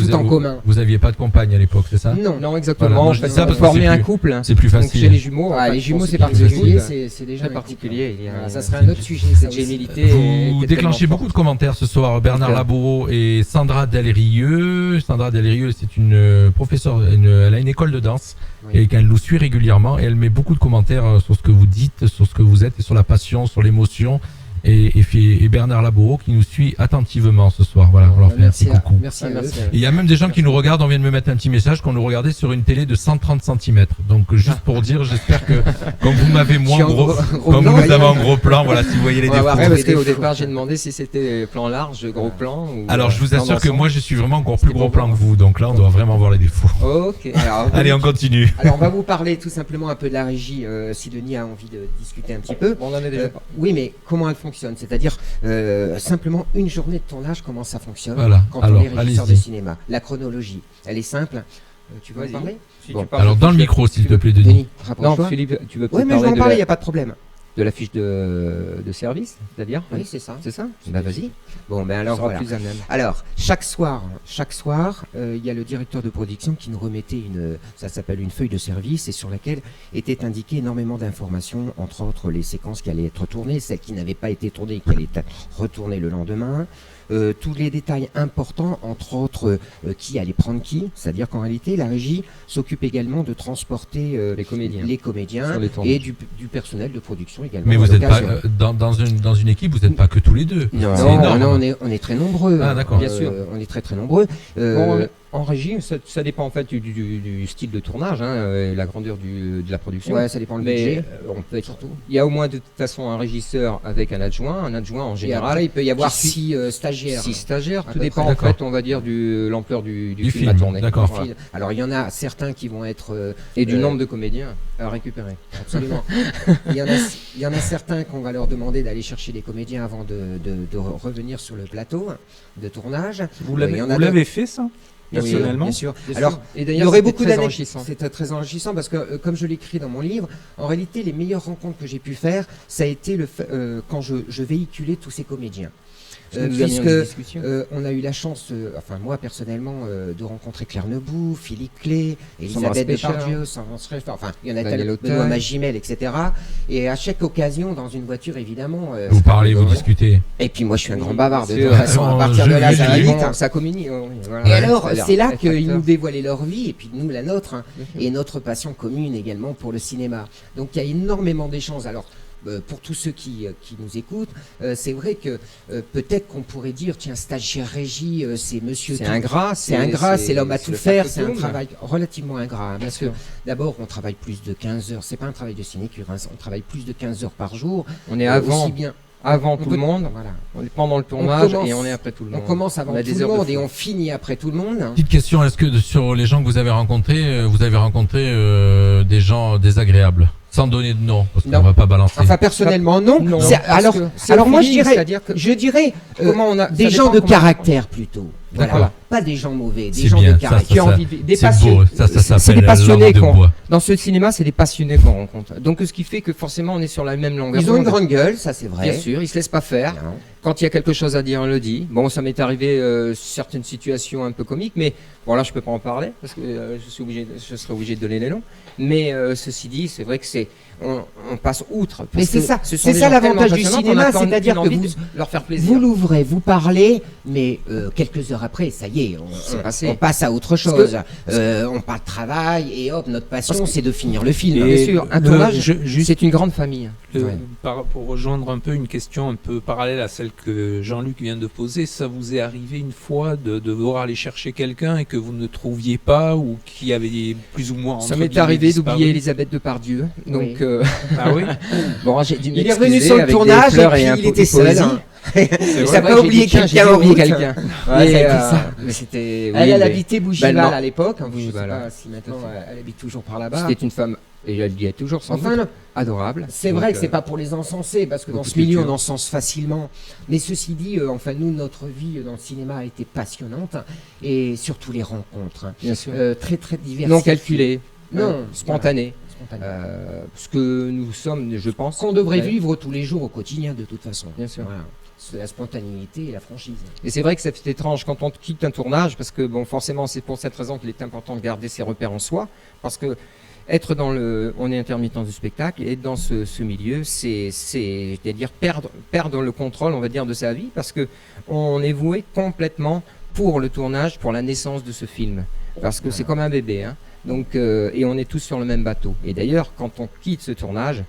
vous aviez pas de compagne à l'époque, c'est ça?
Non, exactement.
Voilà, je dis ça parce que
former un couple.
C'est plus facile.
Chez les jumeaux,
les jumeaux c'est particulier, c'est déjà
très particulier.
Ça serait un autre sujet.
Cette gémilité.
Vous déclenchez beaucoup de commentaires ce soir. Bernard Laboureau et Sandra Delrieux. Sandra Delrieux, c'est une professeure, elle a une école de danse et qu'elle nous suit régulièrement et elle met beaucoup de commentaires sur ce que vous dites, sur ce que vous êtes et sur la passion, sur l'émotion. Et Bernard Laboureau qui nous suit attentivement ce soir. Voilà, on leur fait un petit coucou.
Merci à eux.
Et il y a même des gens qui nous regardent, on vient de me mettre un petit message qu'on nous regardait sur une télé de 130 cm. Donc juste pour dire, j'espère que comme vous m'avez moins gros, comme vous nous avez en gros plan, voilà, si vous voyez les défauts.
Parce qu'au départ j'ai demandé si c'était plan large, gros plan. Ou
alors je vous assure que moi je suis vraiment encore plus gros plan que vous, donc là on doit vraiment voir les défauts.
Ok.
Allez, on continue.
Alors on va vous parler tout simplement un peu de la régie, si Denis a envie de discuter un petit peu.
On en a déjà parlé.
Oui, mais comment elle fonctionne? C'est-à-dire simplement une journée de tournage, comment ça fonctionne quand on est régisseur de cinéma. La chronologie, elle est simple. Tu veux en parler?
Alors dans le micro, s'il te plaît, Denis.
Non, Philippe, tu veux peut-être
parler? Oui, mais je vais en parler, il n'y a pas de problème.
De la fiche de service, c'est-à-dire?
Oui, c'est ça.
C'est ça?
Bah vas-y. Bon, ben alors voilà. Alors, chaque soir, il y a le directeur de production qui nous remettait ça s'appelle une feuille de service et sur laquelle étaient indiquées énormément d'informations, entre autres les séquences qui allaient être tournées, celles qui n'avaient pas été tournées et qui allaient être retournées le lendemain, tous les détails importants, entre autres qui allait prendre qui, c'est-à-dire qu'en réalité la régie s'occupe également de transporter les comédiens et du personnel de production également.
Mais vous n'êtes pas dans une équipe, vous n'êtes pas que tous les deux.
Non, on est très nombreux.
Ah d'accord.
Bien sûr, on est très très nombreux.
En régie, ça dépend en fait du style de tournage, et la grandeur de la production.
Ouais, ça dépend du budget.
On peut surtout. Il y a au moins de toute façon un régisseur avec un adjoint en général.
Et après, il peut y avoir 6 stagiaires.
6 stagiaires. Tout dépend en fait, on va dire, de l'ampleur du film à tourner.
D'accord.
Voilà. Alors il y en a certains qui vont être
et du nombre de comédiens à récupérer.
Absolument. il y en a certains qu'on va leur demander d'aller chercher des comédiens avant de revenir sur le plateau de tournage.
Vous l'avez fait ça? Personnellement,
bien sûr.
Alors,
et d'ailleurs, il y aurait beaucoup d'années. C'était très enrichissant parce que, comme je l'écris dans mon livre, en réalité, les meilleures rencontres que j'ai pu faire, ça a été quand je véhiculais tous ces comédiens. Puisque on a eu la chance, enfin moi personnellement, de rencontrer Claire Nebou, Philippe Clé, Elisabeth Depardieu, enfin il y en a tellement, Benoît Magimel, etc. Et à chaque occasion, dans une voiture évidemment.
Vous parlez, vous discutez.
Et puis moi je suis un grand bavard de toute façon. À partir de là, ça va vite.
Ça communie.
Et alors, c'est là qu'ils nous dévoilaient leur vie et puis nous la nôtre et notre passion commune également pour le cinéma. Donc il y a énormément d'échanges. Alors. Pour tous ceux qui nous écoutent, c'est vrai que peut-être qu'on pourrait dire, tiens, stagiaire régie, c'est monsieur...
C'est ingrat,
c'est l'homme à tout faire, c'est un travail relativement ingrat. Hein, parce que d'abord, on travaille plus de 15 heures, c'est pas un travail de sinécure, hein, on travaille plus de 15 heures par jour.
On est avant tout le monde, voilà. On est pendant le tournage et on est après tout le monde.
On commence avant tout le monde et on finit après tout le monde.
Petite question, est-ce que sur les gens que vous avez rencontrés des gens désagréables? Sans donner de nom, parce qu'on ne va pas balancer.
Enfin, personnellement, non. Alors moi, je dirais des gens de caractère plutôt. Voilà. Pas des gens mauvais, des gens de caractère.
Qui ont envie des passionnés. C'est des passionnés dans ce cinéma, c'est des passionnés qu'on rencontre. Donc, ce qui fait que forcément, on est sur la même longueur.
Ils ont une grande gueule, ça c'est vrai.
Bien sûr, ils se laissent pas faire. Non. Quand il y a quelque chose à dire, on le dit. Bon, ça m'est arrivé certaines situations un peu comiques, mais bon là, je peux pas en parler parce que je serais obligé de donner les noms. Mais ceci dit, c'est vrai que on passe outre.
Mais c'est ça l'avantage du cinéma, c'est-à-dire que vous
leur faire plaisir.
Vous l'ouvrez, vous parlez, mais quelques heures après, ça y est, on passe à autre chose. On parle travail et hop, notre passion, c'est de finir le film.
Bien sûr, un tournage, c'est une grande famille.
Pour rejoindre un peu une question un peu parallèle à celle que Jean-Luc vient de poser, ça vous est arrivé une fois de devoir aller chercher quelqu'un et que vous ne trouviez pas ou qui avait plus ou moins...
Ça m'est arrivé d'oublier Elisabeth Depardieu. Donc,
ah oui.
Bon, j'ai dû
il est revenu sur le tournage et puis il était seul. Il n'a pas oublié quelqu'un en route.
Mais c'était.
Elle habitait Bougival à l'époque. Je ne sais pas si maintenant elle habite toujours par là-bas.
C'était une femme, et elle y est toujours sans doute, adorable.
C'est vrai que c'est pas pour les encenser, parce que dans ce milieu on encense facilement. Mais ceci dit, enfin nous, notre vie dans le cinéma a été passionnante et surtout les rencontres.
Bien sûr.
Très très diverses.
Non calculées.
Non,
spontanées. Ce que nous sommes, je pense.
Qu'on devrait vivre tous les jours au quotidien de toute façon.
Bien sûr.
Voilà. C'est la spontanéité et la franchise.
Et c'est vrai que c'est étrange quand on quitte un tournage, parce que bon, forcément, c'est pour cette raison qu'il est important de garder ses repères en soi, parce que on est intermittent du spectacle, et être dans ce milieu, c'est-à-dire perdre le contrôle, on va dire, de sa vie, parce que on est voué complètement pour le tournage, pour la naissance de ce film, parce que c'est comme un bébé, hein. Donc, et on est tous sur le même bateau. Et d'ailleurs, quand on quitte ce tournage,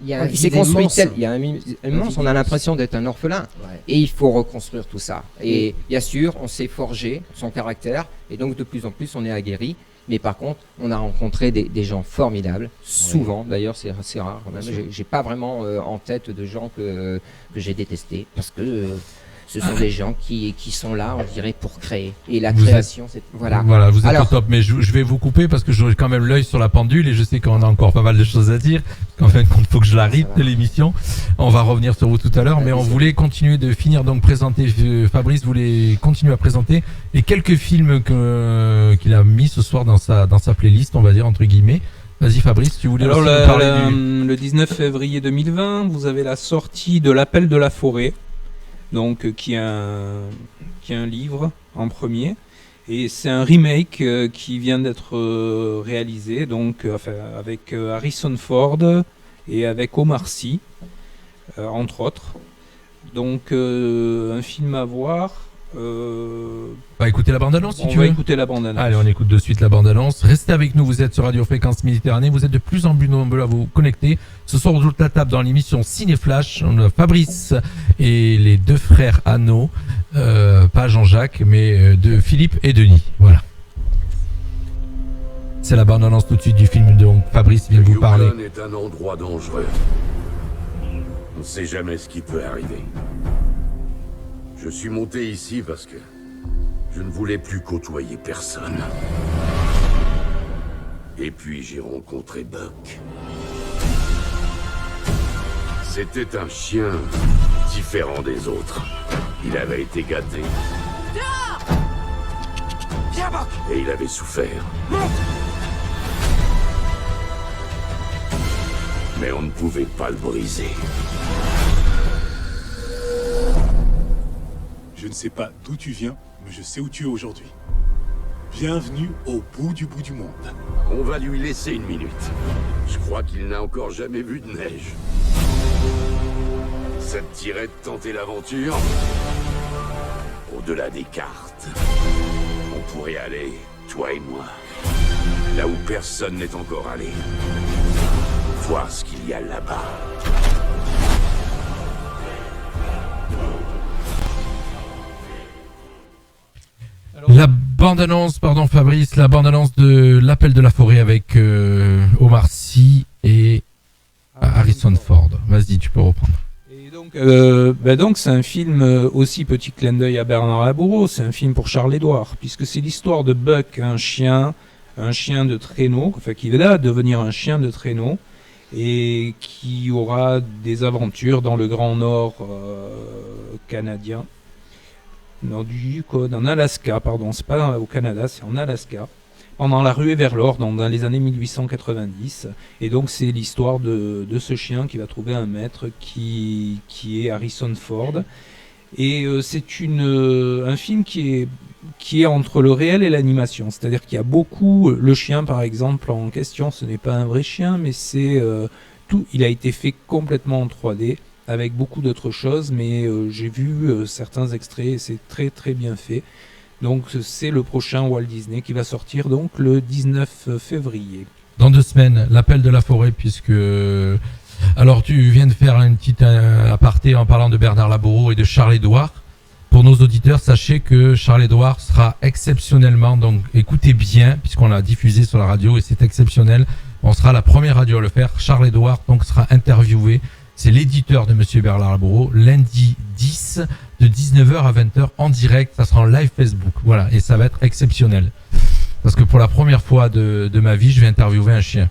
il s'est construit il y a un immense, on a l'impression d'être un orphelin. Ouais. Et il faut reconstruire tout ça. Et bien sûr, on s'est forgé son caractère, et donc de plus en plus, on est aguerri. Mais par contre, on a rencontré des gens formidables, souvent, d'ailleurs, c'est assez rare. J'ai pas vraiment en tête de gens que j'ai détestés, parce que ce sont des gens qui sont là, on dirait, pour créer. Et la création, c'est... Voilà,
vous êtes au top, mais je vais vous couper parce que j'aurai quand même l'œil sur la pendule et je sais qu'on a encore pas mal de choses à dire. En fin de compte, il faut que je la rythme de l'émission. On va revenir sur vous tout à l'heure, mais on voulait continuer de finir, donc présenter, Fabrice voulait continuer à présenter les quelques films qu'il a mis ce soir dans sa playlist, on va dire, entre guillemets. Vas-y Fabrice, tu voulais aussi nous parler
le 19 février 2020, vous avez la sortie de L'Appel de la forêt. Donc qui est un livre en premier, et c'est un remake qui vient d'être réalisé, donc avec Harrison Ford et avec Omar Sy, entre autres. Donc un film à voir.
On va écouter la bande-annonce si tu veux.
On va écouter la bande-annonce.
Allez, on écoute de suite la bande-annonce. Restez avec nous, vous êtes sur Radio Fréquence Méditerranée. Vous êtes de plus en plus nombreux à vous connecter. Ce soir, autour de la table dans l'émission Ciné Flash, on a Fabrice et les deux frères Hano. Pas Jean-Jacques, mais de Philippe et Denis. Voilà. C'est la bande-annonce tout de suite du film, donc Fabrice vient vous parler.
Yukon est un endroit dangereux. On ne sait jamais ce qui peut arriver. Je suis monté ici parce que je ne voulais plus côtoyer personne. Et puis j'ai rencontré Buck. C'était un chien différent des autres. Il avait été gâté.
Viens, Buck!
Et il avait souffert.
Monte!
Mais on ne pouvait pas le briser.
Je ne sais pas d'où tu viens, mais je sais où tu es aujourd'hui. Bienvenue au bout du monde.
On va lui laisser une minute. Je crois qu'il n'a encore jamais vu de neige. Ça te dirait de tenter l'aventure? Au-delà des cartes, on pourrait aller, toi et moi, là où personne n'est encore allé. Voir ce qu'il y a là-bas.
La bande-annonce, pardon Fabrice, la bande-annonce de L'Appel de la Forêt avec Omar Sy et Harrison Ford. Vas-y, tu peux reprendre.
Et donc c'est un film aussi, petit clin d'œil à Bernard Labourreau, c'est un film pour Charles Édouard, puisque c'est l'histoire de Buck, un chien de traîneau, enfin qui va devenir un chien de traîneau, et qui aura des aventures dans le Grand Nord canadien. Non, en Alaska, pardon, c'est pas au Canada, c'est en Alaska, pendant la ruée vers l'or, dans les années 1890. Et donc c'est l'histoire de ce chien qui va trouver un maître qui est Harrison Ford. Et c'est un film qui est entre le réel et l'animation. C'est-à-dire qu'il y a beaucoup... Le chien, par exemple, en question, ce n'est pas un vrai chien, mais c'est tout. Il a été fait complètement en 3D. Avec beaucoup d'autres choses, mais j'ai vu certains extraits et c'est très très bien fait. Donc c'est le prochain Walt Disney qui va sortir donc le 19 février.
Dans 2 semaines, L'Appel de la Forêt, puisque... Alors tu viens de faire une petite aparté en parlant de Bernard Labourreau et de Charles Édouard. Pour nos auditeurs, sachez que Charles Édouard sera exceptionnellement, donc écoutez bien, puisqu'on l'a diffusé sur la radio et c'est exceptionnel. On sera la première radio à le faire. Charles Édouard donc sera interviewé. C'est l'éditeur de Monsieur Bernard Labourreau, lundi 10 de 19h à 20h en direct. Ça sera en live Facebook. Voilà. Et ça va être exceptionnel. Parce que pour la première fois de ma vie, je vais interviewer un chien.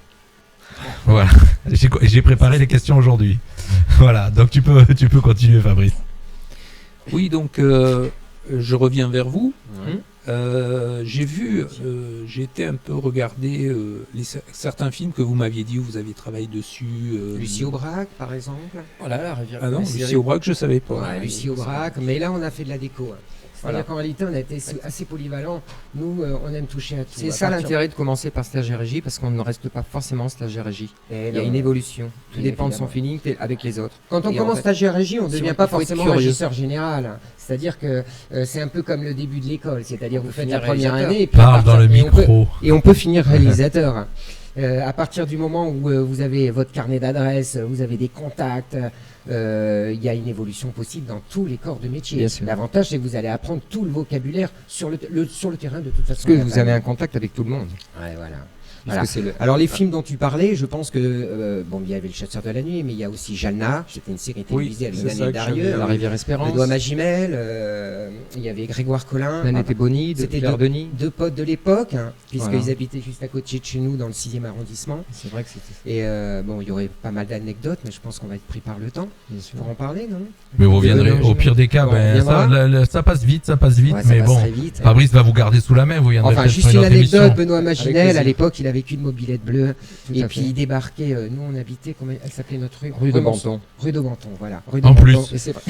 Voilà. J'ai préparé les questions aujourd'hui. Voilà. Donc tu peux continuer, Fabrice.
Oui, donc je reviens vers vous. J'ai été un peu regarder certains films que vous m'aviez dit où vous aviez travaillé dessus.
Lucie Aubrac, par exemple.
Voilà, la rivière. Ah non, Lucie Aubrac, je savais pas.
Ouais, Lucie Aubrac, mais là on a fait de la déco. C'est-à-dire qu'en réalité, on a été assez polyvalent. Nous, on aime toucher à tout.
C'est ça l'intérêt de commencer par stagiaire régie, parce qu'on ne reste pas forcément stagiaire régie. Il y a une évolution. Tout dépend de son feeling avec les autres.
Quand on commence stagiaire régie, on ne devient pas forcément régisseur général. C'est-à-dire que c'est un peu comme le début de l'école. C'est-à-dire que vous faites la première année et on peut finir réalisateur. À partir du moment où vous avez votre carnet d'adresses, vous avez des contacts, il y a une évolution possible dans tous les corps de métier. L'avantage, c'est que vous allez apprendre tout le vocabulaire sur le terrain de toute façon.
Parce que vous avez un contact avec tout le monde.
Ouais, voilà. Voilà. Alors les films dont tu parlais, je pense que il y avait Le Chasseur de la Nuit, mais il y a aussi Jalna, c'était une série télévisée avec Nanette Darieux,
La Rivière Espérance,
Le Doigt Magimel, il y avait Grégoire Collin,
Nanette et Bonny,
c'était deux potes de l'époque, puisqu'ils habitaient juste à côté de chez nous dans le 6e arrondissement.
C'est vrai que c'était.
Et il y aurait pas mal d'anecdotes, mais je pense qu'on va être pris par le temps pour en parler, non?
Mais vous reviendrez au pire des cas, ça passe vite, mais bon, Fabrice va vous garder sous la main, vous viendrez.
Enfin, juste une anecdote, Benoît Magimel, à l'époque, il avait qu'une mobilette bleue.
Tout
Et
à
puis
fait.
il débarquait, nous on habitait, comment elle s'appelait notre rue?
Rue de Menton.
Rue de Menton, voilà. Rue de
En
Menton.
plus.
Et c'est vrai.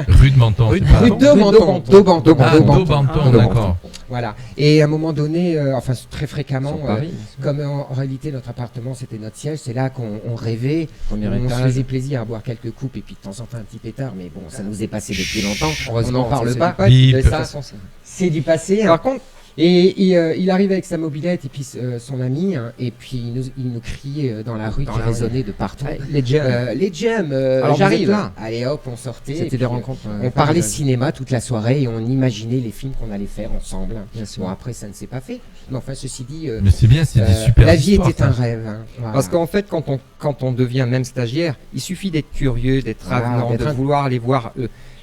Rue de Menton.
Rue
c'est pas-
de Menton. D'Aubenton.
Ah, Daubenton, d'accord.
Voilà. Et à un moment donné, enfin très fréquemment,
Sur Paris,
comme en réalité notre appartement c'était notre siège, c'est là qu'on rêvait,
Premier
on se
étage.
faisait plaisir à boire quelques coupes et puis de temps en temps un petit pétard, mais bon, ça nous est passé depuis longtemps. On
Heureusement,
n'en parle
ça, c'est
pas.
du passé.
Bip.
De toute façon,
C'est du passé.
Par contre,
Et il arrive avec sa mobilette et puis son ami, hein, et puis il nous criait dans la rue, qui résonnait de partout.
les jams.
Les jams,
Alors,
j'arrive.
vous êtes là.
Allez hop, on sortait.
C'était
et puis,
des rencontres,
on parlait
conviviales.
cinéma toute la soirée et on imaginait les films qu'on allait faire ensemble.
Bien sûr.
Bon, après, ça ne s'est pas fait. Mais enfin, ceci dit,
Mais c'est bien, c'est des super
la vie
histoires,
était
ça.
un rêve. Hein. Voilà.
Parce qu'en fait, quand on devient même stagiaire, il suffit d'être curieux, d'être
Voilà,
avenant,
d'être
de
un-
vouloir aller voir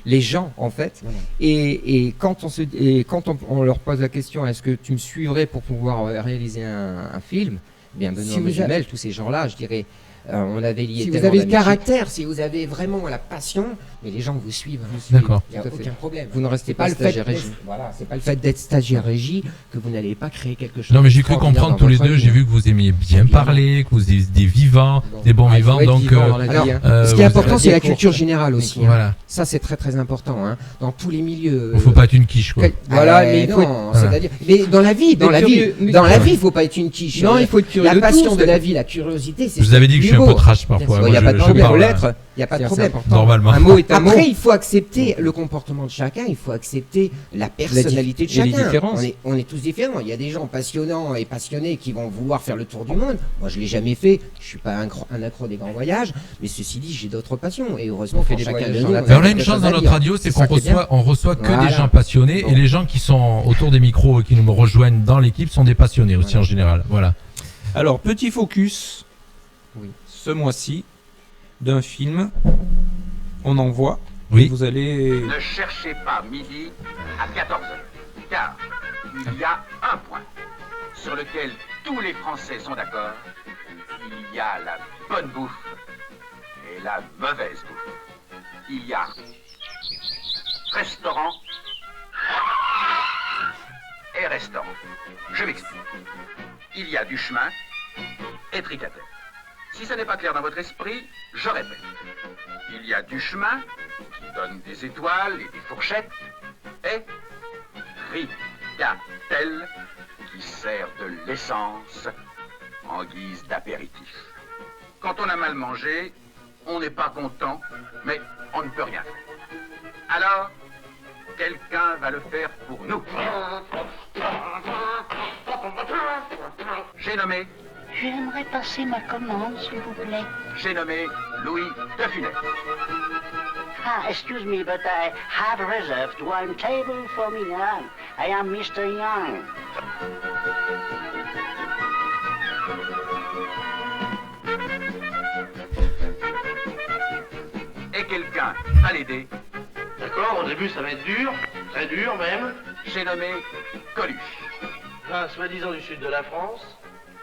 les gens, en fait.
Voilà.
Et quand on leur pose la question, est-ce que tu me suivrais pour pouvoir réaliser un film? Bien, Benoît
Si vous
Magimel,
avez-
tous ces gens-là, je dirais, on avait lié
Si vous
tellement
avez le
d'amitié.
caractère, si vous avez vraiment la passion, mais les gens vous suivent.
D'accord.
Il n'y a
Tout à fait.
aucun problème.
Vous ne restez
C'est
pas
le fait
stagiaire
d'être-
régie.
Voilà, c'est pas le fait d'être stagiaire régie que vous n'allez pas créer quelque chose.
Non, mais j'ai
de
cru
extraordinaire
comprendre
dans
tous les
votre
deux.
vie.
J'ai vu que vous aimiez bien parler, que vous êtes des vivants, des bons
Ah, il faut
vivants.
être
Donc,
vivant dans la vie,
Alors,
hein.
ce qui est
vous
important,
êtes-
c'est la culture générale aussi. hein.
Voilà.
Ça, c'est très très important. Hein. Dans tous les milieux.
Il faut pas être une quiche, quoi.
Voilà, mais il faut
non,
être-
c'est-à-dire. Mais dans la vie,
Mais curieux, mais
dans la
curieux.
vie, il faut pas être une quiche.
Non, il faut être curieux
La
de
passion
tout,
de la vie, la curiosité, c'est.
Je vous avais dit que je suis un peu trash parfois.
Il
Moi,
n'y a
je-
pas de
je
problème.
parle,
Il n'y a pas de
C'est
problème.
important.
Normalement.
Un mot est un mot.
Après, il faut accepter le comportement de chacun, il faut accepter la personnalité de
et les
chacun.
différences.
On est tous différents. Il y a des gens passionnants et passionnés qui vont vouloir faire le tour du monde. Moi, je l'ai jamais fait. Je suis pas un accro des grands voyages, mais ceci dit, j'ai d'autres passions. Et heureusement,
On fait
pour
des
chacun
voyages
de
dans
nous,
la
Mais on a
quelque
une
chose
chance
à
dans notre
dire.
radio, c'est
ça
qu'on
qui est bien.
reçoit que
Voilà.
des gens passionnés,
Bon.
et les gens qui sont autour des micros et qui nous rejoignent dans l'équipe sont des passionnés aussi en général. Voilà.
Alors, petit focus,
Oui.
ce mois-ci, d'un film. On en voit.
Oui.
Et vous allez...
Ne cherchez pas midi à 14h, car il y a un point sur lequel tous les Français sont d'accord. Il y a la bonne bouffe et la mauvaise bouffe. Il y a restaurant et restaurant. Je m'explique. Il y a du chemin et tricatelle. Si ce n'est pas clair dans votre esprit, je répète. Il y a du chemin qui donne des étoiles et des fourchettes et tricatelle qui sert de l'essence en guise d'apéritif. Quand on a mal mangé, on n'est pas content, mais on ne peut rien faire. Alors, quelqu'un va le faire pour nous. J'ai nommé,
J'aimerais passer ma commande, s'il vous plaît.
j'ai nommé Louis de Funès.
Ah, excuse me, but I have reserved one table for me now. I am Mr. Young.
Et quelqu'un va l'aider.
D'accord, au début ça va être dur, très dur même.
J'ai nommé Coluche.
Vin soi-disant du sud de la France,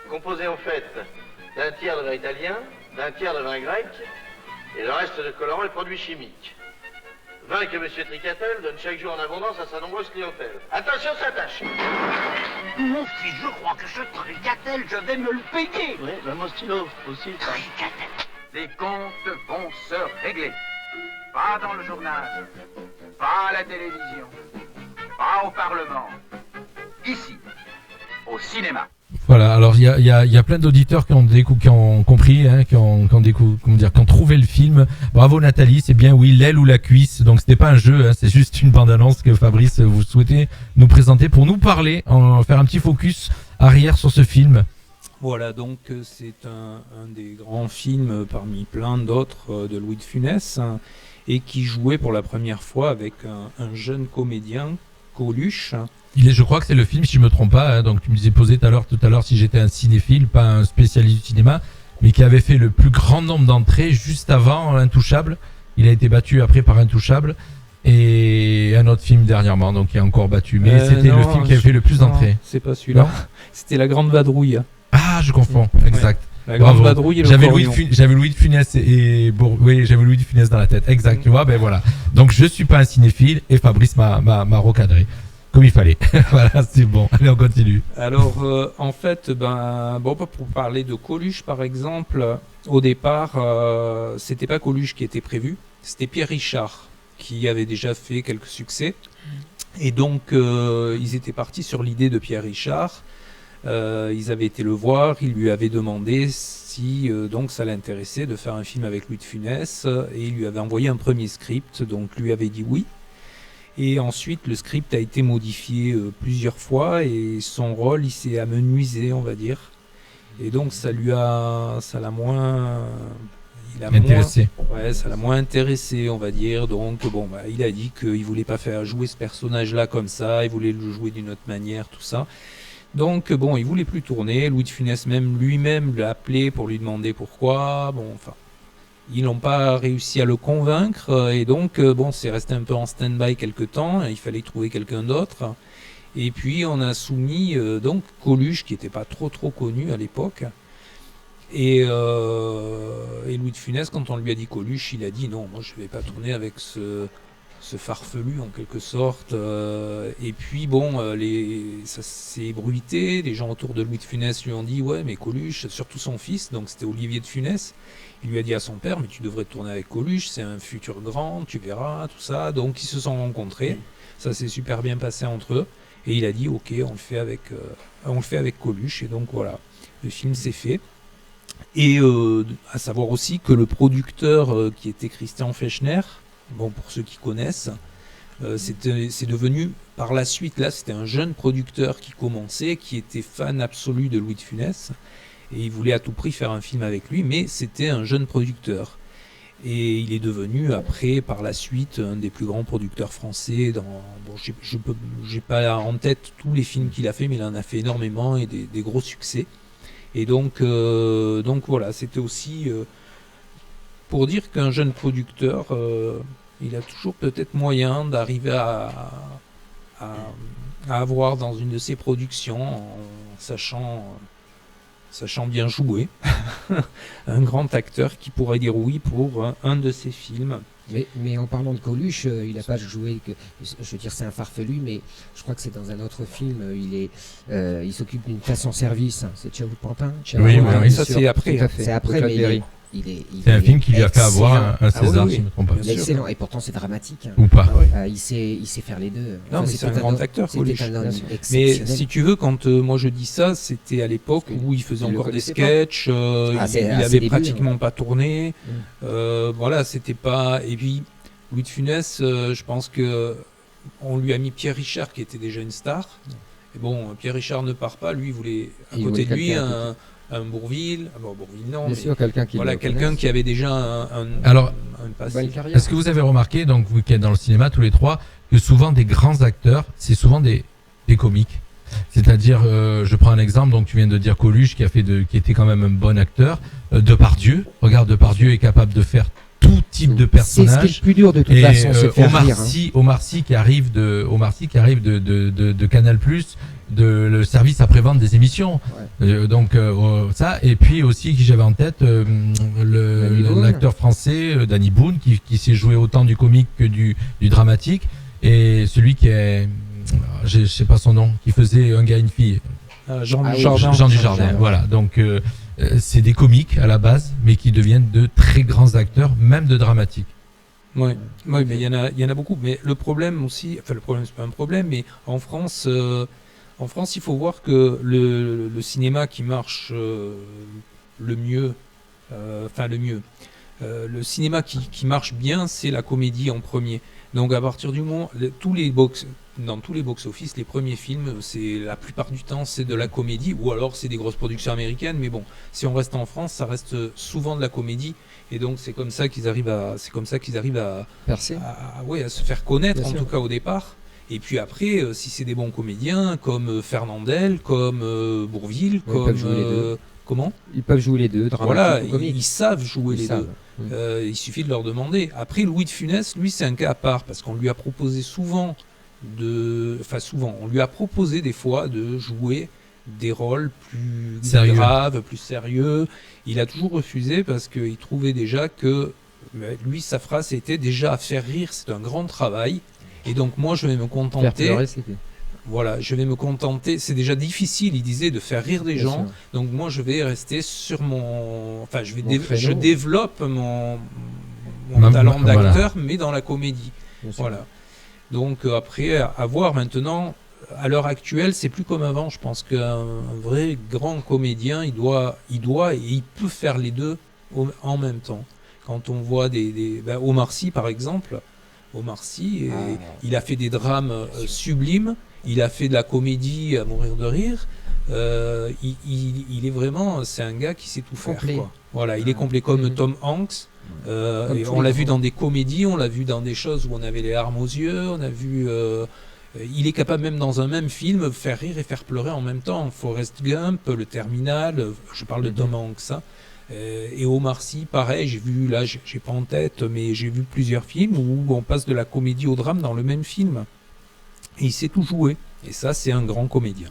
composé en fait d'un tiers de vin italien, d'un tiers de vin grec, et le reste de colorants et produits chimiques. Vin que M. Tricatel donne chaque jour en abondance à sa nombreuse clientèle. Attention, ça tâche.
Mon fils, je crois que ce tricatel, je vais me le payer.
Oui, ben mon stylo aussi. ça.
Les comptes vont se régler. Pas dans le journal, pas à la télévision, pas au Parlement. Ici, au cinéma.
Voilà, alors il y a plein d'auditeurs qui ont compris, hein, qui ont trouvé le film. Bravo Nathalie, c'est bien, oui, l'aile ou la cuisse. Donc c'était pas un jeu, hein, c'est juste une bande-annonce que Fabrice vous souhaitait nous présenter pour nous parler, faire un petit focus arrière sur ce film.
Voilà, donc c'est un des grands films parmi plein d'autres de Louis de Funès, hein, et qui jouait pour la première fois avec un jeune comédien, Coluche.
Je crois que c'est le film, si je me trompe pas, hein, donc tu me disais posé tout à l'heure si j'étais un cinéphile, pas un spécialiste du cinéma, mais qui avait fait le plus grand nombre d'entrées juste avant Intouchable. Il a été battu après par Intouchable et un autre film dernièrement, donc il a encore battu. Mais c'était le film qui avait fait le plus d'entrées.
C'est pas celui-là. C'était La Grande Vadrouille.
Ah, je confonds, exact.
Ouais. La Grande Vadrouille et le
j'avais
Corillon.
Louis de Funès oui, j'avais Louis de Funès dans la tête, exact. Tu vois, ben voilà. Donc je suis pas un cinéphile et Fabrice m'a recadré. comme il fallait. Voilà, c'est bon. Allez, on continue.
Alors, en fait, pour parler de Coluche, par exemple, au départ, c'était pas Coluche qui était prévu, c'était Pierre Richard, qui avait déjà fait quelques succès. Et donc, ils étaient partis sur l'idée de Pierre Richard. Ils avaient été le voir, ils lui avaient demandé si donc ça l'intéressait de faire un film avec Louis de Funès, et il lui avait envoyé un premier script, donc lui avait dit oui. Et ensuite, le script a été modifié plusieurs fois, et son rôle, il s'est amenuisé, on va dire. Et donc, ça l'a moins
intéressé.
Ça l'a moins intéressé, on va dire. Donc, il a dit qu'il voulait pas faire jouer ce personnage-là comme ça, il voulait le jouer d'une autre manière, tout ça. Donc, il voulait plus tourner. Louis de Funès lui-même l'a appelé pour lui demander pourquoi. Ils n'ont pas réussi à le convaincre, et donc, c'est resté un peu en stand-by quelque temps. Il fallait trouver quelqu'un d'autre. Et puis, on a soumis donc Coluche, qui n'était pas trop connu à l'époque. Et Louis de Funès, quand on lui a dit Coluche, il a dit non, moi je ne vais pas tourner avec ce farfelu en quelque sorte. Et puis ça s'est ébruité, les gens autour de Louis de Funès lui ont dit ouais, mais Coluche, surtout son fils, donc c'était Olivier de Funès, il lui a dit à son père, mais tu devrais tourner avec Coluche, c'est un futur grand, tu verras, tout ça. Donc ils se sont rencontrés, ça s'est super bien passé entre eux, et il a dit ok, on le fait avec Coluche, et donc voilà, le film s'est fait. Et à savoir aussi que le producteur qui était Christian Fechner, pour ceux qui connaissent, c'est devenu par la suite, là c'était un jeune producteur qui commençait, qui était fan absolu de Louis de Funès, et il voulait à tout prix faire un film avec lui, mais c'était un jeune producteur. Et il est devenu après, par la suite, un des plus grands producteurs français. J'ai pas en tête tous les films qu'il a fait, mais il en a fait énormément, et des gros succès. Et donc voilà, c'était aussi pour dire qu'un jeune producteur, il a toujours peut-être moyen d'arriver à avoir dans une de ses productions, en sachant bien jouer, un grand acteur qui pourrait dire oui pour un de ses films.
Mais en parlant de Coluche, il n'a pas joué, je veux dire c'est un farfelu, mais je crois que c'est dans un autre film, il s'occupe d'une station-service, c'est Ciao Pantin.
Oui,
ça c'est après.
C'est après, mais
c'est un film qui lui a fait avoir un César, si je ne me trompe pas.
Excellent, et pourtant c'est dramatique.
Ou pas.
Il sait faire les deux.
Non, mais c'est un grand acteur, Coluche. Mais si tu veux, quand moi je dis ça, c'était à l'époque où il faisait encore des sketchs, il avait pratiquement pas tourné. Voilà, c'était pas. Et puis, Louis de Funès, je pense que on lui a mis Pierre Richard, qui était déjà une star. Et Pierre Richard ne part pas, lui, il voulait à côté de lui un Bourvil, Bourvil non,
bien sûr, quelqu'un
qui avait déjà un
passé. Est-ce que vous avez remarqué, donc vous qui êtes dans le cinéma tous les trois, que souvent des grands acteurs, c'est souvent des comiques. C'est-à-dire, je prends un exemple, donc tu viens de dire Coluche qui était quand même un bon acteur. Depardieu, regarde, Depardieu est capable de faire tout type de personnage.
C'est ce qui est le plus dur de toute façon, c'est faire rire.
Omar Sy qui arrive de Canal+, le service après-vente des émissions. Ouais. Ça, et puis aussi qui j'avais en tête l'acteur français Danny Boone qui s'est joué autant du comique que du dramatique, et celui qui est, je sais pas son nom, qui faisait Un gars et une fille. Jean Dujardin. Voilà, donc c'est des comiques à la base, mais qui deviennent de très grands acteurs, même de dramatique.
Oui, mais il y en a beaucoup. Mais le problème aussi, enfin le problème c'est pas un problème, mais en France, il faut voir que le cinéma qui marche le mieux, le cinéma qui marche bien, c'est la comédie en premier. Donc à partir du moment, dans tous les box-office, les premiers films, c'est la plupart du temps c'est de la comédie, ou alors c'est des grosses productions américaines. Mais bon, si on reste en France, ça reste souvent de la comédie, et donc c'est comme ça qu'ils arrivent à
percer,
à se faire connaître, bien en sûr. Tout cas au départ. Et puis après, si c'est des bons comédiens comme Fernandel, comme Bourvil,
ils peuvent jouer les deux.
Comment ?
Ils peuvent jouer les deux,
voilà, ils savent jouer les deux. Il suffit de leur demander. Après, Louis de Funès, lui, c'est un cas à part, parce qu'on lui a proposé on lui a proposé des fois de jouer des rôles plus graves, plus sérieux. Il a toujours refusé parce qu'il trouvait déjà que lui, sa phrase était déjà à faire rire, c'est un grand travail. Et donc moi, je vais me contenter.
Faire pleurer, c'était.
voilà, je vais me contenter. C'est déjà difficile, il disait, de faire rire les gens. Donc moi, je vais rester sur mon... Enfin, je développe mon talent d'acteur, mais dans la comédie. Voilà. Donc après, à voir maintenant, à l'heure actuelle, c'est plus comme avant. Je pense qu'un vrai grand comédien, il doit et il peut faire les deux en même temps. Quand on voit Omar Sy, par exemple, Omar Sy, il a fait des drames sublimes, il a fait de la comédie à mourir de rire. Il est vraiment, c'est un gars qui sait tout faire. Quoi. Voilà, il est complet comme Tom Hanks. On l'a vu dans des comédies, on l'a vu dans des choses où on avait les larmes aux yeux, on a vu... il est capable même dans un même film faire rire et faire pleurer en même temps. Forrest Gump, Le Terminal, je parle de Tom Hanks. Et Omar Sy, pareil, j'ai vu, là j'ai pas en tête, mais j'ai vu plusieurs films où on passe de la comédie au drame dans le même film. Et il sait tout jouer. Et ça, c'est un grand comédien.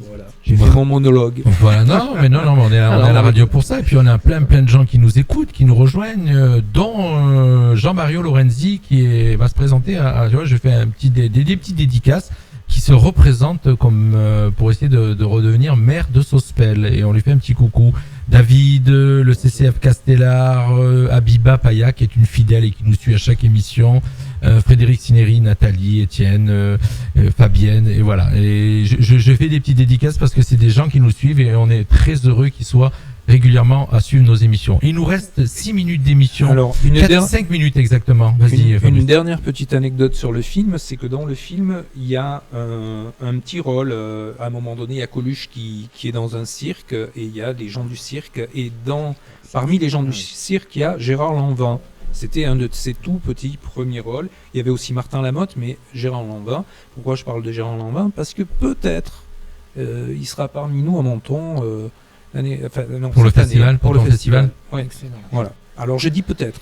Voilà. J'ai fait mon monologue.
Voilà, non, on est à la radio pour ça. Et puis on a plein de gens qui nous écoutent, qui nous rejoignent, dont Jean-Mario Lorenzi va se présenter. Tu vois, je fais des petites dédicaces qui se représente comme pour essayer de redevenir maire de Sospel. Et on lui fait un petit coucou. David, le CCF Castellar, Abiba Paya, qui est une fidèle et qui nous suit à chaque émission, Frédéric Sineri, Nathalie, Étienne, Fabienne, et voilà. Et je fais des petites dédicaces parce que c'est des gens qui nous suivent et on est très heureux qu'ils soient régulièrement à suivre nos émissions. Il nous reste 6 minutes d'émission.
Alors,
5 minutes exactement. Vas-y.
Une dernière petite anecdote sur le film, c'est que dans le film, il y a un petit rôle. À un moment donné, il y a Coluche qui est dans un cirque et il y a des gens du cirque. Et parmi les gens du cirque, il y a Gérard Lanvin. C'était un de ses tout petits premiers rôles. Il y avait aussi Martin Lamotte, mais Gérard Lanvin. Pourquoi je parle de Gérard Lanvin ? Parce que peut-être il sera parmi nous à Menton.
Pour le festival.
Ouais. Voilà. Alors j'ai dit peut-être.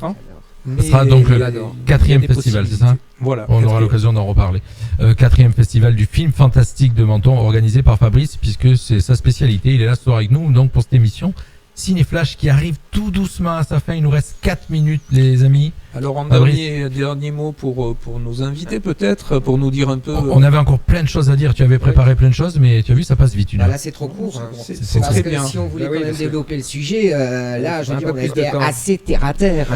Ce sera donc le 4e festival, c'est ça ?
Voilà.
On aura l'occasion d'en reparler. 4e festival du film fantastique de Menton, organisé par Fabrice, puisque c'est sa spécialité. Il est là ce soir avec nous, donc pour cette émission Cinéflash qui arrive tout doucement à sa fin. Il nous reste 4 minutes, les amis.
Alors, en dernier mot pour nos invités, peut-être, pour nous dire un peu.
On avait encore plein de choses à dire. Tu avais préparé plein de choses, mais tu as vu, ça passe vite.
Là, c'est trop court.
C'est
parce
très
que
bien.
Si on voulait quand même développer le sujet, là, je veux dire, on était assez terre à terre.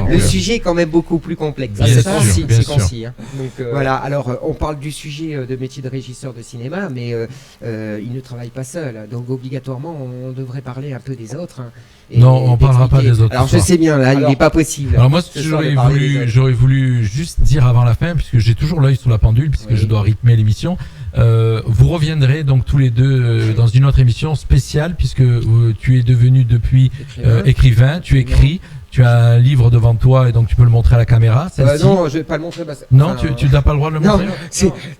Le sujet est quand même beaucoup plus complexe.
C'est
concis. Donc, voilà. Alors, on parle du sujet de métier de régisseur de cinéma, mais il ne travaille pas seul. Donc, obligatoirement, on devrait parler un peu des autres.
Non, on parlera pas des autres.
Alors je sais bien, là, il n'est pas possible.
Alors moi, j'aurais voulu juste dire avant la fin, puisque j'ai toujours l'œil sur la pendule, puisque je dois rythmer l'émission. Vous reviendrez donc tous les deux dans une autre émission spéciale, puisque tu es devenu depuis écrivain, tu écris. Tu as un livre devant toi et donc tu peux le montrer à la caméra.
Non, je vais pas le montrer.
Non, tu n'as pas le droit de le montrer.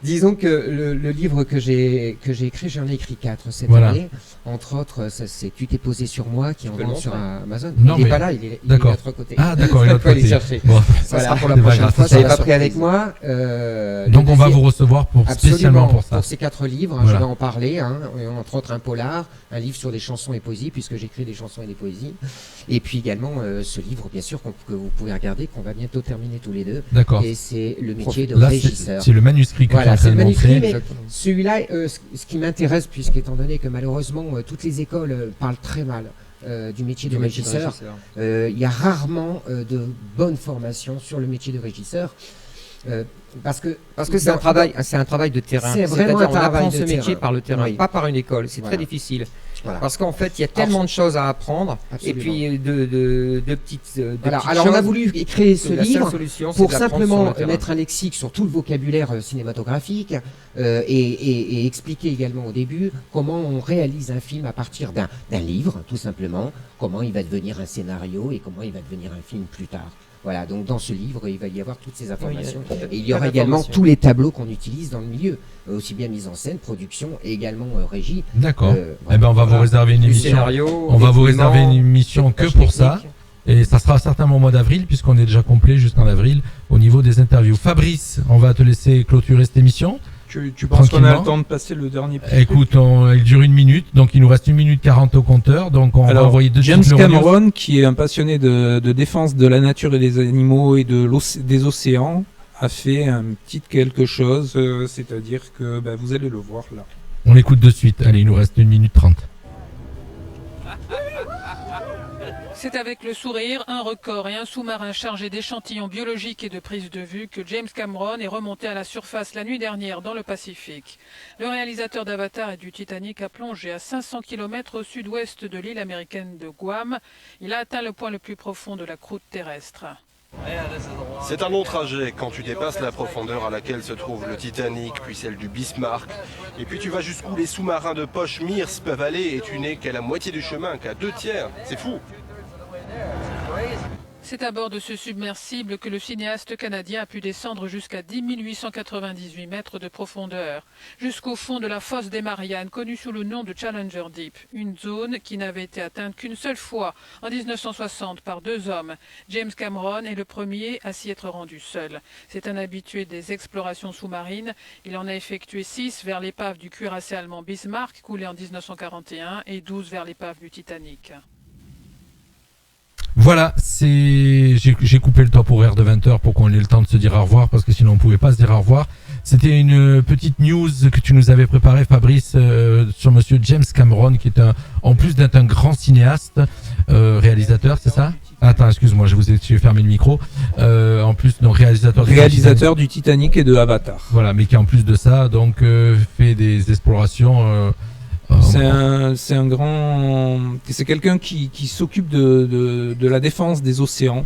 Disons que le livre que j'ai écrit, j'en ai écrit 4 cette année. Entre autres, c'est Tu t'es posé sur moi qui est en vente sur Amazon.
Non,
il n'est pas là, il est de l'autre côté.
Ah d'accord, il est de l'autre côté.
Aller chercher. Bon, ça sera pour la prochaine fois. Je l'avais pas pris avec moi.
Donc on va vous recevoir spécialement pour ça.
Pour ces 4 livres, je vais en parler. Entre autres un polar, un livre sur des chansons et poésies, puisque j'écris des chansons et des poésies. Et puis également ce livre, bien sûr, que vous pouvez regarder, qu'on va bientôt terminer tous les deux.
D'accord.
Et c'est le métier de régisseur.
C'est le manuscrit que tu es en train de montrer. Mais
celui-là, ce qui m'intéresse, puisqu'étant donné que malheureusement toutes les écoles parlent très mal du métier de régisseur, il y a rarement de bonnes formations sur le métier de régisseur. Parce que c'est un travail de terrain. C'est vraiment un travail de terrain. On apprend ce métier par le terrain, pas par une école. C'est très difficile. Voilà. Parce qu'en fait, il y a tellement de choses à apprendre. Absolument. Et puis de petites. Alors, on a voulu créer ce livre pour simplement mettre un lexique sur tout le vocabulaire cinématographique et expliquer également au début comment on réalise un film à partir d'un livre, tout simplement. Comment il va devenir un scénario et comment il va devenir un film plus tard. Voilà, donc dans ce livre, il va y avoir toutes ces informations. Et il y aura également tous les tableaux qu'on utilise dans le milieu, aussi bien mise en scène, production et également régie.
D'accord. Eh ben on va vous réserver une émission. On va vous réserver une émission que pour ça. Et ça sera certainement au mois d'avril, puisqu'on est déjà complet jusqu'en avril au niveau des interviews. Fabrice, on va te laisser clôturer cette émission.
Tu penses qu'on a le temps de passer le dernier petit
Écoute, il dure 1 minute, donc il nous reste 1 minute 40 au compteur, donc on va envoyer
James Cameron, qui est un passionné de défense de la nature et des animaux et des océans, a fait un petit quelque chose, c'est-à-dire que vous allez le voir là.
On l'écoute de suite. Allez, il nous reste 1 minute 30.
C'est avec le sourire, un record et un sous-marin chargé d'échantillons biologiques et de prises de vue que James Cameron est remonté à la surface la nuit dernière dans le Pacifique. Le réalisateur d'Avatar et du Titanic a plongé à 500 km au sud-ouest de l'île américaine de Guam. Il a atteint le point le plus profond de la croûte terrestre.
C'est un long trajet quand tu dépasses la profondeur à laquelle se trouve le Titanic, puis celle du Bismarck. Et puis tu vas jusqu'où les sous-marins de poche Mears peuvent aller et tu n'es qu'à la moitié du chemin, qu'à 2/3. C'est fou.
C'est à bord de ce submersible que le cinéaste canadien a pu descendre jusqu'à 10 898 mètres de profondeur, jusqu'au fond de la fosse des Mariannes, connue sous le nom de Challenger Deep, une zone qui n'avait été atteinte qu'une seule fois, en 1960, par 2 hommes. James Cameron est le premier à s'y être rendu seul. C'est un habitué des explorations sous-marines. Il en a effectué 6 vers l'épave du cuirassé allemand Bismarck, coulé en 1941, et 12 vers l'épave du Titanic.
Voilà, j'ai coupé le top horaire de 20h pour qu'on ait le temps de se dire au revoir, parce que sinon on pouvait pas se dire au revoir. C'était une petite news que tu nous avais préparée, Fabrice, sur monsieur James Cameron, qui est en plus d'être un grand cinéaste, réalisateur, c'est ça? Attends, excuse-moi, j'ai fermé le micro. En plus, donc
réalisateur du Titanic et de Avatar.
Voilà, mais qui en plus de ça, donc fait des explorations.
C'est quelqu'un qui s'occupe de la défense des océans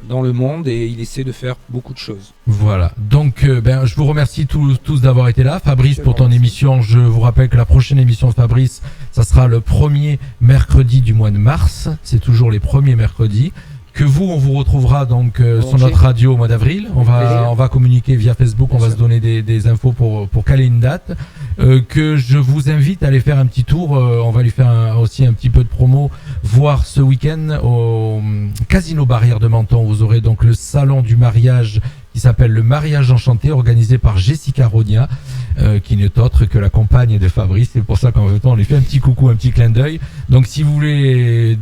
dans le monde et il essaie de faire beaucoup de choses.
Voilà, donc je vous remercie tous d'avoir été là. Fabrice, pour ton émission, je vous rappelle que la prochaine émission de Fabrice, ça sera le premier mercredi du mois de mars. C'est toujours les premiers mercredis. Que on vous retrouvera donc sur notre radio au mois d'avril. On va communiquer via Facebook, on va se donner des infos pour caler une date. Que je vous invite à aller faire un petit tour. On va lui faire aussi un petit peu de promo. Voir ce week-end au Casino Barrière de Menton. Vous aurez donc le salon du mariage qui s'appelle le Mariage Enchanté, organisé par Jessica Ronia, qui n'est autre que la compagne de Fabrice. C'est pour ça qu'en même temps on lui fait un petit coucou, un petit clin d'œil. Donc si vous voulez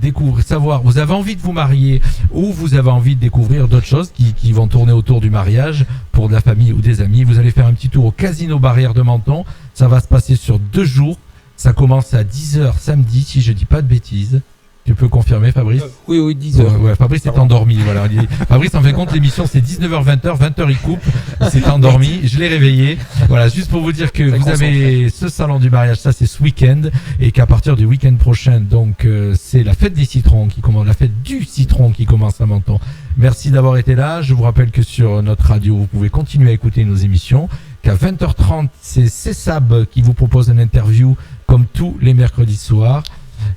savoir, vous avez envie de vous marier ou vous avez envie de découvrir d'autres choses qui vont tourner autour du mariage pour de la famille ou des amis, vous allez faire un petit tour au Casino Barrière de Menton. Ça va se passer sur 2 jours. Ça commence à 10h samedi, si je dis pas de bêtises. Tu peux confirmer, Fabrice?
Oui, 10h.
Ouais, Fabrice est endormi. Voilà. Fabrice, en fin de compte, l'émission, c'est 19h, 20h il coupe. Il s'est endormi. Je l'ai réveillé. Voilà, juste pour vous dire que vous avez ce salon du mariage, ça c'est ce week-end. Et qu'à partir du week-end prochain, donc, c'est la fête des citrons qui commence, la fête du citron qui commence à Menton. Merci d'avoir été là. Je vous rappelle que sur notre radio, vous pouvez continuer à écouter nos émissions. Qu'à 20h30, c'est Cessab qui vous propose une interview comme tous les mercredis soirs.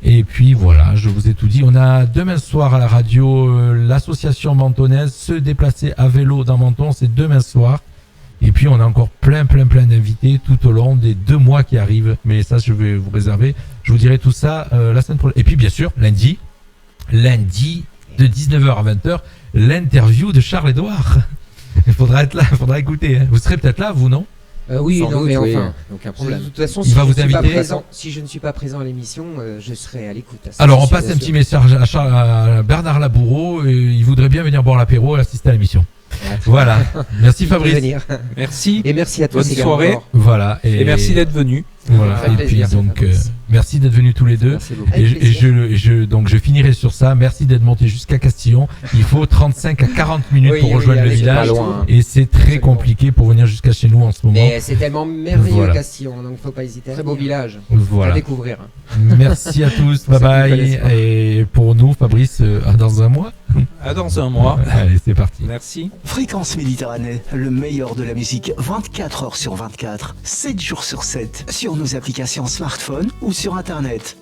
Et puis voilà, je vous ai tout dit. On a demain soir à la radio l'association mentonnaise Se déplacer à vélo dans Menton, c'est demain soir. Et puis on a encore plein d'invités tout au long des 2 mois qui arrivent. Mais ça, je vais vous réserver. Je vous dirai tout ça la semaine prochaine. Et puis bien sûr, lundi de 19h à 20h, l'interview de Charles-Édouard. Il faudra être là, il faudra écouter. Hein. Vous serez peut-être là, vous, non?
Oui, non, mais enfin, aucun problème. De toute façon,
il va vous inviter.
Si je ne suis pas présent à l'émission, je serai à l'écoute.
Alors, on passe un petit message à Bernard Laboureau. Il voudrait bien venir boire l'apéro et assister à l'émission. Voilà. Merci Fabrice.
Merci.
Et merci à toi.
Bonne soirée.
Voilà.
Et merci d'être venu.
Voilà. Et puis donc, merci d'être venus tous les deux. Et je finirai sur ça. Merci d'être monté jusqu'à Castillon. Il faut 35 à 40 minutes pour rejoindre le village. Et c'est très compliqué pour venir jusqu'à chez nous en ce moment.
Mais c'est tellement merveilleux Castillon, donc faut pas hésiter. Très beau village.
Voilà.
À découvrir.
Merci à tous. Bye bye. Et pour nous, Fabrice, à dans un mois.
À dans un mois.
Allez, c'est parti.
Merci.
Fréquence Méditerranée, le meilleur de la musique 24 heures sur 24, 7 jours sur 7, sur nos applications smartphone ou sur internet.